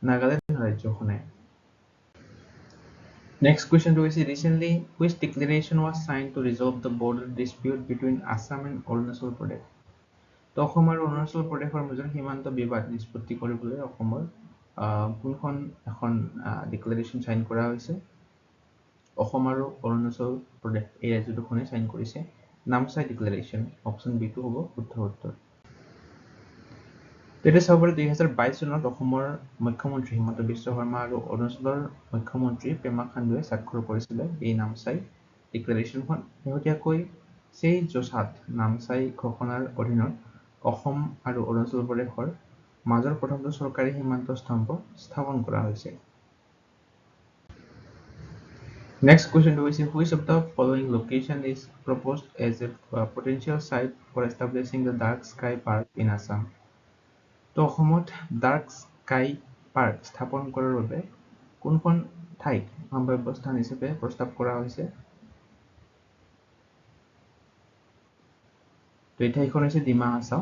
নাগালেণ্ড ৰাজ্যখনে। Next question is recently which declaration was signed to resolve the border dispute between Assam and Arunachal Pradesh? তো অসম আৰু অৰুণাচল প্ৰদেশৰ মাজৰ সীমান্ত বিবাদ নিষ্পত্তি কৰিবলৈ অসমৰ কোনখন এখন ডিক্লেৰেশ্যন সাইন কৰা হৈছে? অসম আৰু অৰুণাচল প্ৰদেশ এই ৰাজ্য দুখনে সাইন কৰিছে নামচাই ডিক্লেৰেশ্যন। অপশ্যন বিটো হ'ব শুদ্ধ উত্তৰ। তেতিয়া চাব পাৰি 2022 চনত অসমৰ মুখ্যমন্ত্ৰী হিমন্ত বিশ্ব শৰ্মা আৰু অৰুণাচলৰ মুখ্যমন্ত্ৰী পেমা খাণ্ডুৱে স্বাক্ষৰ কৰিছিলে এই নামচাই ডিক্লেৰেশ্যনখন। শেহতীয়াকৈ সেই জোছাত নামচাই ঘোষণাৰ অধীনত অসম আৰু অৰুণাচল প্ৰদেশৰ মাজৰ প্ৰথমটো চৰকাৰী সীমান্ত স্তম্ভ স্থাপন কৰা হৈছে। Next question is which of the following location is proposed as a potential site for establishing the Dark Sky Park in Assam? তো অসমত ডাৰ্ক স্কাই পাৰ্ক স্থাপন কৰাৰ বাবে কোনখন ঠাইক সম্ভাৱ্য স্থান হিচাপে প্ৰস্তাৱ কৰা হৈছে? তো এই ঠাইখন হৈছে ডিমা হাছাও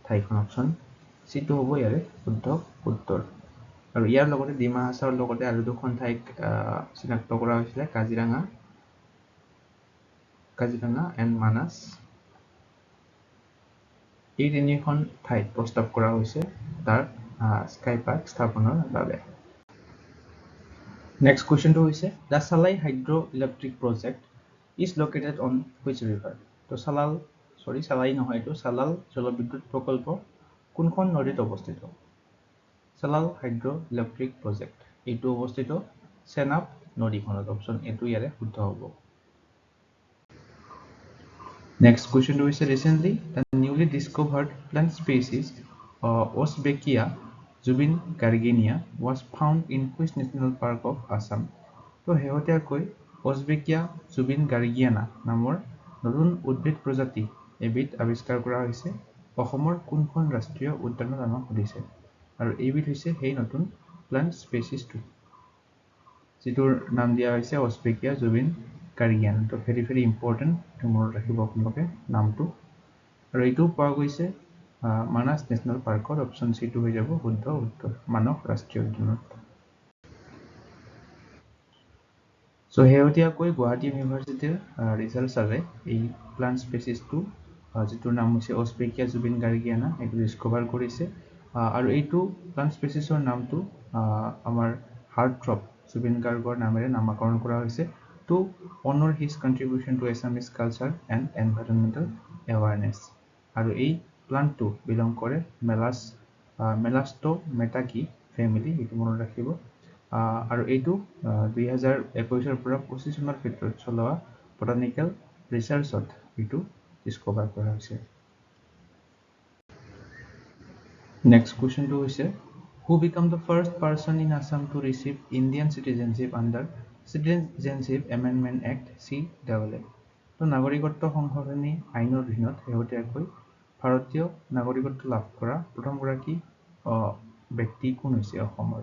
ঠাইখন। অপশ্যন চিটো হ'ব ইয়াৰে শুদ্ধ উত্তৰ। আৰু ইয়াৰ লগতে ডিমা হাছাওৰ লগতে আৰু দুখন ঠাইক চিনাক্ত কৰা হৈছিলে কাজিৰঙা এণ্ড মানাস। এই তিনিখন ঠাইত প্ৰস্তাৱ কৰা হৈছে ডাৰ্ক স্কাই পাৰ্ক স্থাপনৰ বাবে। Next question to is the Salai hydroelectric project is located on which river? তো Salai নহয় এইটো Salal জলবিদ্যুৎ প্ৰকল্প কোনখন নদীত অৱস্থিত? Salal hydroelectric project এইটো অৱস্থিত Senab নদীখনত অপচন এটো ইয়াৰে শুদ্ধ হ'ব। Next question to is recently the newly discovered plant species Osbekia Zubin garginia was found in which national park of Assam? তো শেহতীয়াকৈ Osbekia Zubin gargiana নামৰ নতুন উদ্ভিদ প্ৰজাতি এবিধ আৱিষ্কাৰ কৰা হৈছে অসমৰ কোনখন ৰাষ্ট্ৰীয় উদ্যানত আমাক সুধিছে আৰু এইবিধ হৈছে সেই নতুন প্লান্ট স্পেচিছটো যিটোৰ নাম দিয়া হৈছে Osbekia Zubin gargiana তো very important মনত ৰাখিব আপোনালোকে নামটো আৰু এইটো পোৱা গৈছে মানাস নেশ্যনেল পাৰ্কত অপচন সি টো হৈ যাব শুদ্ধ উত্তৰ মানস ৰাষ্ট্ৰীয় উদ্যানত সো শেহতীয়াকৈ গুৱাহাটী ইউনিভাৰ্চিটিৰ ৰিচাৰ্চাৰে এই প্লান্ট স্পেচিছটো যিটোৰ নাম হৈছে Osbekia Zubin gargiana এইটো ডিস্কভাৰ কৰিছে আৰু এইটো প্লান্ট স্পেচিছৰ নামটো আমাৰ হাৰ্টথ্ৰব জুবিন গাৰ্গৰ নামেৰে নামকৰণ কৰা হৈছে to honor his contribution to Assamese culture and environmental awareness আৰু এই প্লান্টটো বিলং কৰে মেলাস্টোমেটাকি ফ্যামিলি এইটো মনত ৰাখিব আৰু এইটো 2021 ৰ পৰা 25 চনৰ ভিতৰত চলোৱা বটানিকেল ৰিচাৰ্চত এইটো ডিস্কভাৰ কৰা হৈছে নেক্সট কোৱেশ্চনটো হৈছে who became the first person in Assam to receive Indian citizenship under Citizenship Amendment Act CAA তো নাগৰিকত্ব সংশোধনী আইনৰ অধীনত শেহতীয়াকৈ ভাৰতীয় নাগৰিকত্ব লাভ কৰা প্ৰথমগৰাকী ব্যক্তি কোন হৈছে অসমৰ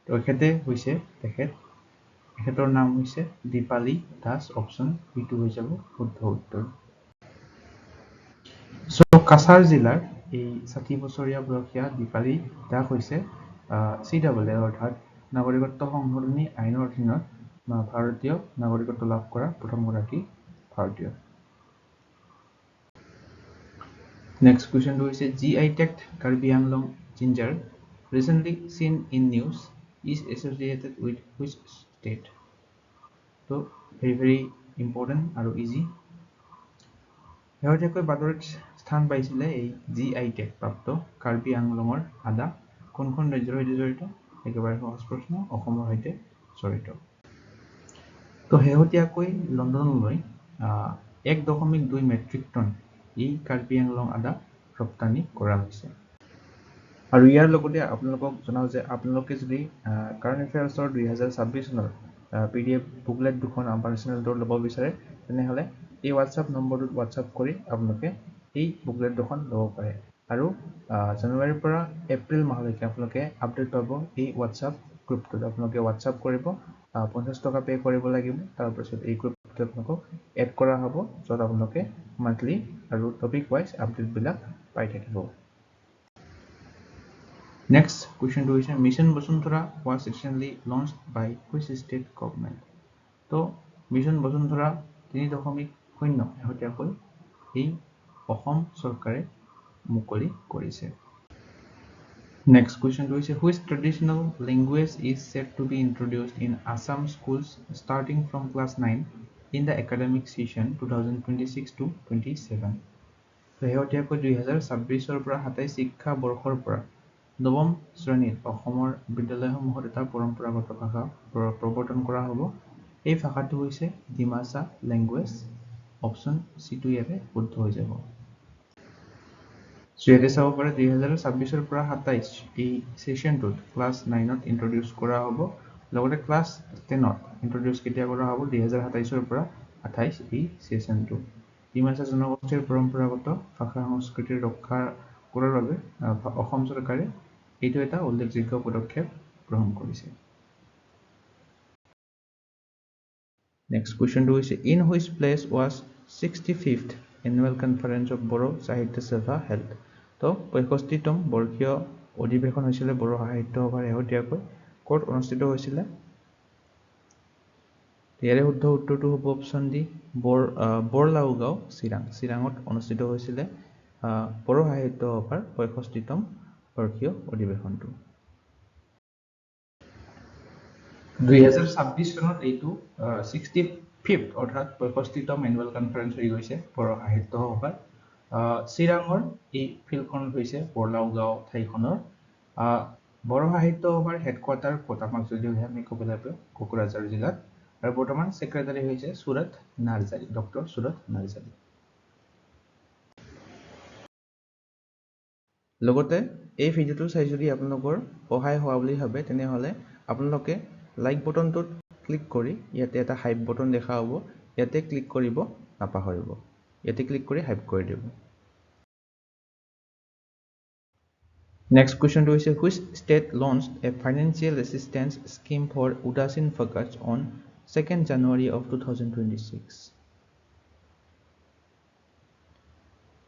তো তেখেতৰ নাম হৈছে দীপালী দাস অপচন বি2 হৈ যাব শুদ্ধ উত্তৰ সো কাছাৰ জিলাৰ এই 60 বছৰীয়া বয়সীয়া দীপালী দাস হৈছে CAA অৰ্থাৎ নাগৰিকত্ব সংশোধনী আইনৰ অধীনত ভাৰতীয় নাগৰিকত্ব লাভ কৰা প্ৰথমগৰাকী ভাৰতীয় Next question is GI tagged Karbi Anglong ginger recently seen in news is associated with which state? So very important and easy. শেহতীয়াকৈ বাতৰিত স্থান পাইছিলে এই GI tag প্ৰাপ্ত কাৰ্বি আংলঙৰ আদা কোনখন ৰাজ্যৰ সৈতে জড়িত একেবাৰে সহজ প্ৰশ্ন অসমৰ সৈতে জড়িত তো শেহতীয়াকৈ লণ্ডনলৈ 1.2 মেট্ৰিক টন এই কাৰ্বি আংলং আদা ৰপ্তানি কৰা হৈছে আৰু ইয়াৰ লগতে আপোনালোকক জনাও যে আপোনালোকে যদি কাৰেন্ট এফেয়াৰ্ছৰ 2026 চনৰ PDF বুকলেট দুখন আমাৰ চেনেলটোৰ ল'ব বিচাৰে তেনেহলে এই WhatsApp নম্বৰটোত WhatsApp কৰি আপোনালোকে এই বুকলেট দুখন ল'ব পাৰে আৰু জানুৱাৰীৰ পৰা এপ্ৰিল মাহলৈকে আপোনালোকে আপডেট পাব এই WhatsApp গ্ৰুপটোত আপোনালোকে WhatsApp কৰিব 50 টকা পে কৰিব লাগিব তাৰ পিছত এই গ্ৰুপটোত আপোনালোকক এড কৰা হ'ব যত আপোনালোকে মান্থলি আৰু টপিক ওয়াইজ আপডেট বিলাক পাই থাকিব Next question to is Mission Basundhara was recently launched by which state government? So Mission Basundhara 3.0 শেহতীয়াকৈ এই অসম চৰকাৰে মুকলি কৰিছে Next question to is which traditional language is set to be introduced in Assam schools starting from class 9 in the academic session 2026 to 27? শেহতীয়াকৈ 2026 ৰ পৰা 27 শিক্ষা বৰ্ষৰ পৰা নৱম শ্ৰেণীত অসমৰ বিদ্যালয়সমূহত এটা পৰম্পৰাগত ভাষা প্ৰৱৰ্তন কৰা হ'ব এই ভাষাটো হৈছে ডিমাছা ল্যাঙ্গুৱেজ অপচন সি2 ইয়াতে শুদ্ধ হৈ যাব সো ইয়াতে চাব পাৰে 2026 ৰ পৰা 27 এই সেশনটোত ক্লাস 9 ত ইন্ট্ৰোডিউস কৰা হ'ব লগতে ক্লাস 10 ত ইন্ট্ৰোডিউস কেতিয়া কৰা হ'ব 2027 ৰ পৰা 28 এই সেশনটো ডিমাছা জনগোষ্ঠীৰ পৰম্পৰাগত ভাষা সংস্কৃতিৰ ৰক্ষা কৰাৰ বাবে অসম চৰকাৰে এইটো এটা উল্লেখযোগ্য পদক্ষেপ গ্ৰহণ কৰিছে Next question to is in which place was 65th annual conference of Boro Sahitya Sabha held? তো 65তম বৰ্ষীয় অধিৱেশন হৈছিল বড়ো সাহিত্য সভাৰ শেহতীয়াকৈ ক'ত অনুষ্ঠিত হৈছিল ইয়াৰে শুদ্ধ উত্তৰটো হ'ব অপচন ডি বৰলাউগাঁও চিৰাঙত অনুষ্ঠিত হৈছিল বড়ো সাহিত্য সভাৰ 65তম বৰ্ষীয় অধিৱেশনটো 2026 চনত এইটো 65th অৰ্থাৎ 65তম এনুৱেল কনফাৰেন্স হৈ গৈছে বড়ো সাহিত্য সভাৰ চিৰাঙৰ এই ফিল্ডখন হৈছে বৰলাওগাঁও ঠাইখনৰ বড়ো সাহিত্য সভাৰ হেডকোৱাৰ্টাৰ আমাক যদিহে আমি ক'বলৈ পাওঁ কোকৰাঝাৰ জিলাত আৰু বৰ্তমান ছেক্ৰেটাৰী হৈছে সুৰত নাৰ্জাৰী ডক্টৰ সুৰত নাৰ্জাৰী লগতে এই ভিডিঅ'টো চাই যদি আপোনালোকৰ সহায় হোৱা বুলি ভাবে তেনেহ'লে আপোনালোকে লাইক বটনটোত ক্লিক কৰি ইয়াতে এটা হাইপ বটন দেখা হ'ব ইয়াতে ক্লিক কৰিব নাপাহৰিব ইয়াতে ক্লিক কৰি হাইপ কৰি দিব Next question to is which state launched a financial assistance scheme for Udasin Fakats on 2nd January of 2026?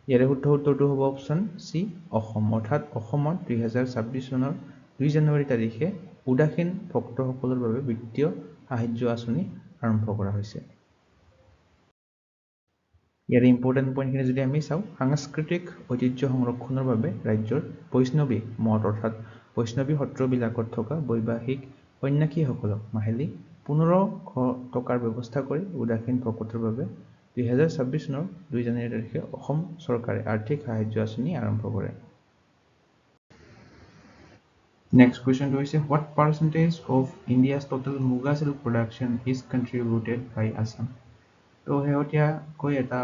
ইয়াৰে শুদ্ধ উত্তৰটো হ'ব অপশ্যন চি অসম অৰ্থাৎ অসমত 2026 চনৰ 2 জানুৱাৰী তাৰিখে উদাসীন ভক্তসকলৰ বাবে বিত্তীয় সাহায্য আঁচনি আৰম্ভ কৰা হৈছে ইয়াৰে ইম্পৰ্টেণ্ট পইণ্টখিনি যদি আমি চাওঁ সাংস্কৃতিক ঐতিহ্য সংৰক্ষণৰ বাবে ৰাজ্যৰ বৈষ্ণৱী মঠ অৰ্থাৎ বৈষ্ণৱী সত্ৰবিলাকত থকা বৈবাহিক সন্যাসীসকলক মাহিলী 1500 টকাৰ ব্যৱস্থা কৰি উদাসীন ভকতৰ বাবে 2026 চনৰ 2 জানুৱাৰী তাৰিখে অসম চৰকাৰে আৰ্থিক সাহায্য আঁচনি আৰম্ভ কৰে Next question to is what percentage of India's total muga silk production is contributed by Assam? তো শেহতীয়াকৈ এটা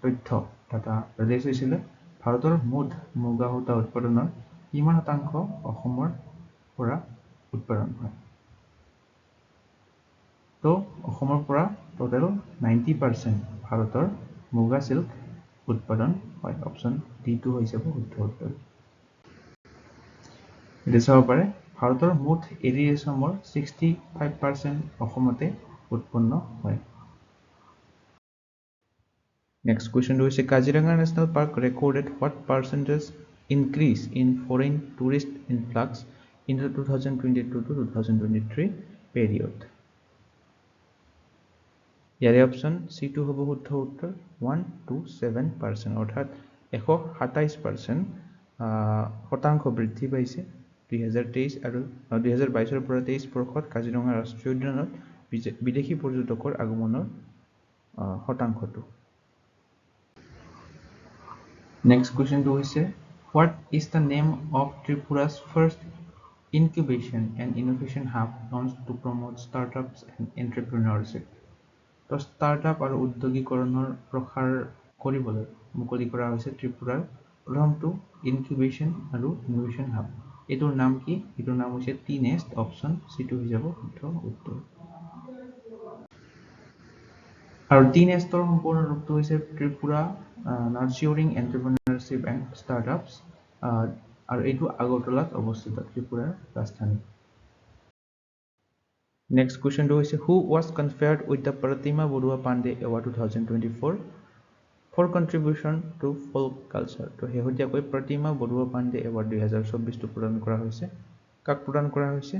তথ্য এটা ৰিলিজ হৈছিলে ভাৰতৰ মুঠ মুগা সূতা উৎপাদনৰ কিমান শতাংশ অসমৰ পৰা উৎপাদন হয় তো অসমৰ পৰা টোটেল 90% ভাৰতৰ মুগা সিল্ক উৎপাদন হয় অপশ্যন ডি টো হৈছে শুদ্ধ উত্তৰ এটা চাব পাৰে ভাৰতৰ মুঠ এৰী ৰেচমৰ 65% অসমতে উৎপন্ন হয় Next question is Kaziranga National Park recorded what percentage increase in foreign tourist influx in the 2022 to 2023 period? ইয়াৰে অপশ্যন সি টু হ'ব শুদ্ধ উত্তৰ 127% অৰ্থাৎ 127% শতাংশ বৃদ্ধি পাইছে 2023 আৰু 2022 পৰা 23 বৰ্ষত কাজিৰঙা ৰাষ্ট্ৰীয় উদ্যানত বিদেশী পৰ্যটকৰ আগমনৰ শতাংশটো Next question to is what is the name of Tripura's first incubation and innovation hub launched to promote startups and entrepreneurship? তো startup আৰু উদ্যোগীকৰণৰ প্ৰসাৰ কৰিবলৈ মুকলি কৰা হৈছে ত্ৰিপুৰাৰ প্ৰথমটো ইনকিউবেশ্যন আৰু ইনোভেশ্যন হাব এইটোৰ নাম কি এইটোৰ নাম হৈছে টিনেষ্ট অপশ্যন চি টু হৈ যাব শুদ্ধ উত্তৰ আৰু টিনেষ্টৰ সম্পূৰ্ণ ৰূপটো হৈছে ত্ৰিপুৰা নাৰ্চিউৰিং এণ্টাৰপ্ৰিনাৰশ্বিপ এণ্ড ষ্টাৰ্টআপছ আৰু এইটো আগৰতলাত অৱস্থিত ত্ৰিপুৰাৰ ৰাজধানী Next question is who was conferred with the Pratima Bodua Pandey Award 2024 for contribution to folk culture? তো শেহতীয়াকৈ প্ৰতিমা বৰুৱা পাণ্ডে এৱাৰ্ড 2024 টো প্ৰদান কৰা হৈছে কাক প্ৰদান কৰা হৈছে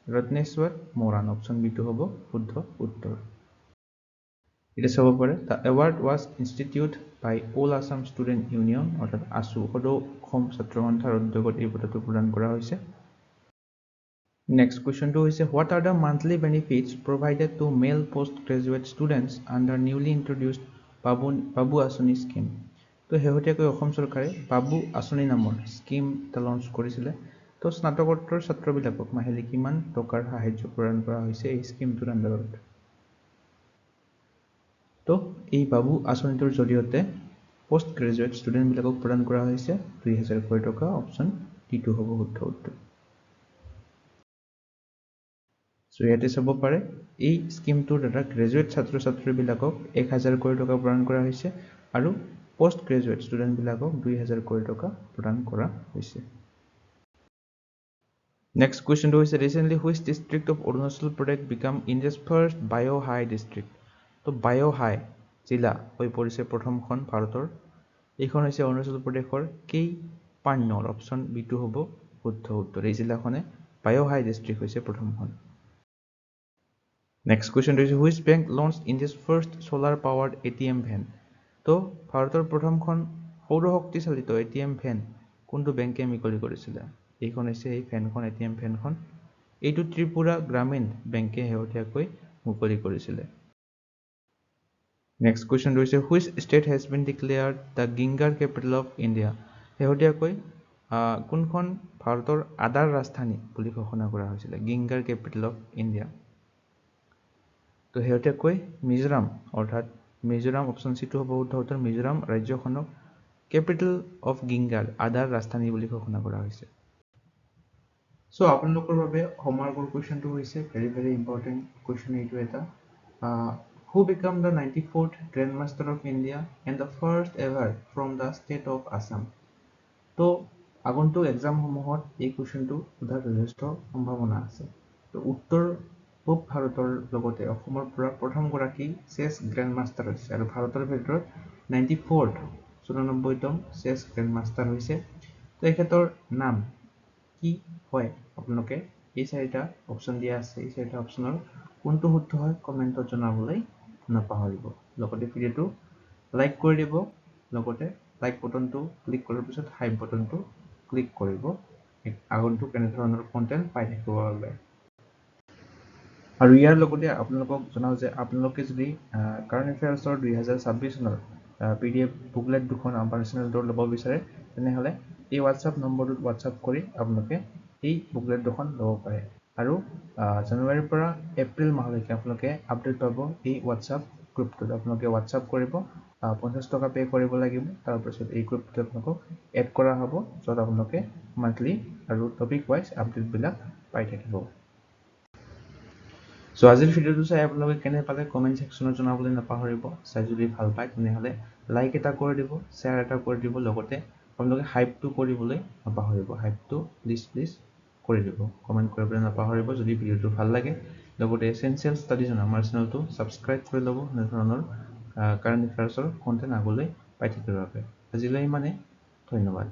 ৰত্নেশ্বৰ মোৰাণ অপশ্যন বি টো হ'ব শুদ্ধ উত্তৰ এটা চাব পাৰে the award was instituted by All Assam Student Union অৰ্থাৎ ASU সদৌ অসম ছাত্ৰ সন্থাৰ উদ্যোগত এই বঁটাটো প্ৰদান কৰা হৈছে Next question to is what are the monthly benefits provided to male postgraduate students under newly introduced Babu Asani scheme? তো শেহতীয়াকৈ অসম চৰকাৰে বাবু আঁচনি নামৰ স্কিম এটা লঞ্চ কৰিছিলে তো স্নাতকোত্তৰ ছাত্ৰবিলাকক মাহিলী কিমান টকাৰ সাহায্য প্ৰদান কৰা হৈছে এই স্কিমটোৰ আণ্ডাৰত তো এই বাবু আঁচনিটোৰ জৰিয়তে পোষ্ট গ্ৰেজুৱেট ষ্টুডেণ্টবিলাকক প্ৰদান কৰা হৈছে 2000 টকা অপশ্যন ডি টো হ'ব শুদ্ধ উত্তৰ So ইয়াতে চাব পাৰে এই স্কিমটোৰ দ্বাৰা গ্ৰেজুৱেট ছাত্ৰ ছাত্ৰীবিলাকক 1000 টকা প্ৰদান কৰা হৈছে আৰু পোষ্ট গ্ৰেজুৱেট ষ্টুডেণ্টবিলাকক 2000 টকা প্ৰদান কৰা হৈছে Next question is recently which district of Arunachal Pradesh become India's first bio-high district? তো bio-high জিলা হৈ পৰিছে প্ৰথমখন ভাৰতৰ এইখন হৈছে অৰুণাচল প্ৰদেশৰ কেই পান্নৰ অপশ্যন বি টো হ'ব শুদ্ধ উত্তৰ এই জিলাখনে bio-high district হৈছে প্ৰথমখন Next question is which bank launched India's first solar powered ATM van? তো ভাৰতৰ প্ৰথমখন সৌৰশক্তি চালিত ATM van কোনটো বেংকে মুকলি কৰিছিল এইখন হৈছে এই ভ্যানখন ATM ভ্যানখন এইটো ত্ৰিপুৰা গ্ৰামীণ বেংকে শেহতীয়াকৈ মুকলি কৰিছিলে। নেক্সট কুৱেশ্যন হৈছে which state has been declared the ginger capital of India. শেহতীয়াকৈ কোনখন ভাৰতৰ আদাৰ ৰাজধানী বুলি ঘোষণা কৰা হৈছিলে? Ginger capital of India. তো শেহতীয়াকৈ মিজোৰাম, অৰ্থাৎ মিজোৰাম অপশ্যন চিটো হ'ব উত্তৰ। মিজোৰাম ৰাজ্যখনক কেপিটেল অফ গিংগাৰ, আদাৰ ৰাজধানী বুলি ঘোষণা কৰা হৈছে। সো আপোনালোকৰ বাবে হোমৱৰ্কৰ কুৱেশ্যনটো হৈছে ভেৰি ইম্পৰ্টেণ্ট কুৱেশ্যন এইটো এটা। Who became the 94th Grandmaster of India and the first ever from the state of Assam? তো আগন্তুক এক্সামসমূহত এই কুৱেশ্যনটো সোধাৰ যথেষ্ট সম্ভাৱনা আছে। তো উত্তৰ পূব ভাৰতৰ লগতে অসমৰ পৰা প্ৰথমগৰাকী চেছ গ্ৰেণ্ড মাষ্টাৰ হৈছে আৰু ভাৰতৰ ভিতৰত 94th 94তম চেছ গ্ৰেণ্ড মাষ্টাৰ হৈছে। তো এখেতৰ নাম কি হয়? আপোনালোকে এই চাৰিটা অপশ্যন দিয়া আছে, এই চাৰিটা অপশ্যনৰ কোনটো শুদ্ধ হয় কমেণ্টত জনাবলৈ নাপাহৰিব। লগতে ভিডিঅ'টো লাইক কৰি দিব, লগতে লাইক বটনটো ক্লিক কৰাৰ পিছত হাইপ বটনটো ক্লিক কৰিব আগন্তুক এনেধৰণৰ কণ্টেণ্ট পাই থাকিবৰ বাবে। আৰু ইয়াৰ লগতে আপোনালোকক জনাওঁ যে আপোনালোকে যদি কাৰেণ্ট এফেয়াৰ্ছৰ 2026 চনৰ PDF বুকলেট দুখন আমাৰ চেনেলটোত ল'ব বিচাৰে, তেনেহ'লে এই হোৱাটছআপ নম্বৰটোত হোৱাটছআপ কৰি আপোনালোকে এই বুকলেট দুখন ল'ব পাৰে। আৰু জানুৱাৰীৰ পৰা এপ্ৰিল মাহলৈকে আপোনালোকে আপডেট পাব এই হোৱাটছআপ গ্ৰুপটোত। আপোনালোকে হোৱাটছআপ কৰিব, 50 টকা পে' কৰিব লাগিব। তাৰপিছত এই গ্ৰুপটোত আপোনালোকক এড কৰা হ'ব, য'ত আপোনালোকে মান্থলি আৰু টপিক ৱাইজ আপডেটবিলাক পাই থাকিব। সো আজিৰ ভিডিঅ'টো চাই আপোনালোকে কেনে পালে কমেণ্ট ছেকশ্যনত জনাবলৈ নাপাহৰিব। চাই যদি ভাল পায় তেনেহ'লে লাইক এটা কৰি দিব, শ্বেয়াৰ এটা কৰি দিব, লগতে আপোনালোকে হাইপটো কৰিবলৈ নাপাহৰিব। হাইপটো প্লিজ কৰি দিব, কমেণ্ট কৰিবলৈ নাপাহৰিব যদি ভিডিঅ'টো ভাল লাগে। লগতে এছেনচিয়েল ষ্টাডিজ আমাৰ চেনেলটো ছাবস্ক্ৰাইব কৰি ল'ব এনেধৰণৰ কাৰেণ্ট এফেয়াৰ্ছৰ কণ্টেণ্ট আগলৈ পাই থাকিবৰ বাবে। আজিলৈ ইমানে, ধন্যবাদ।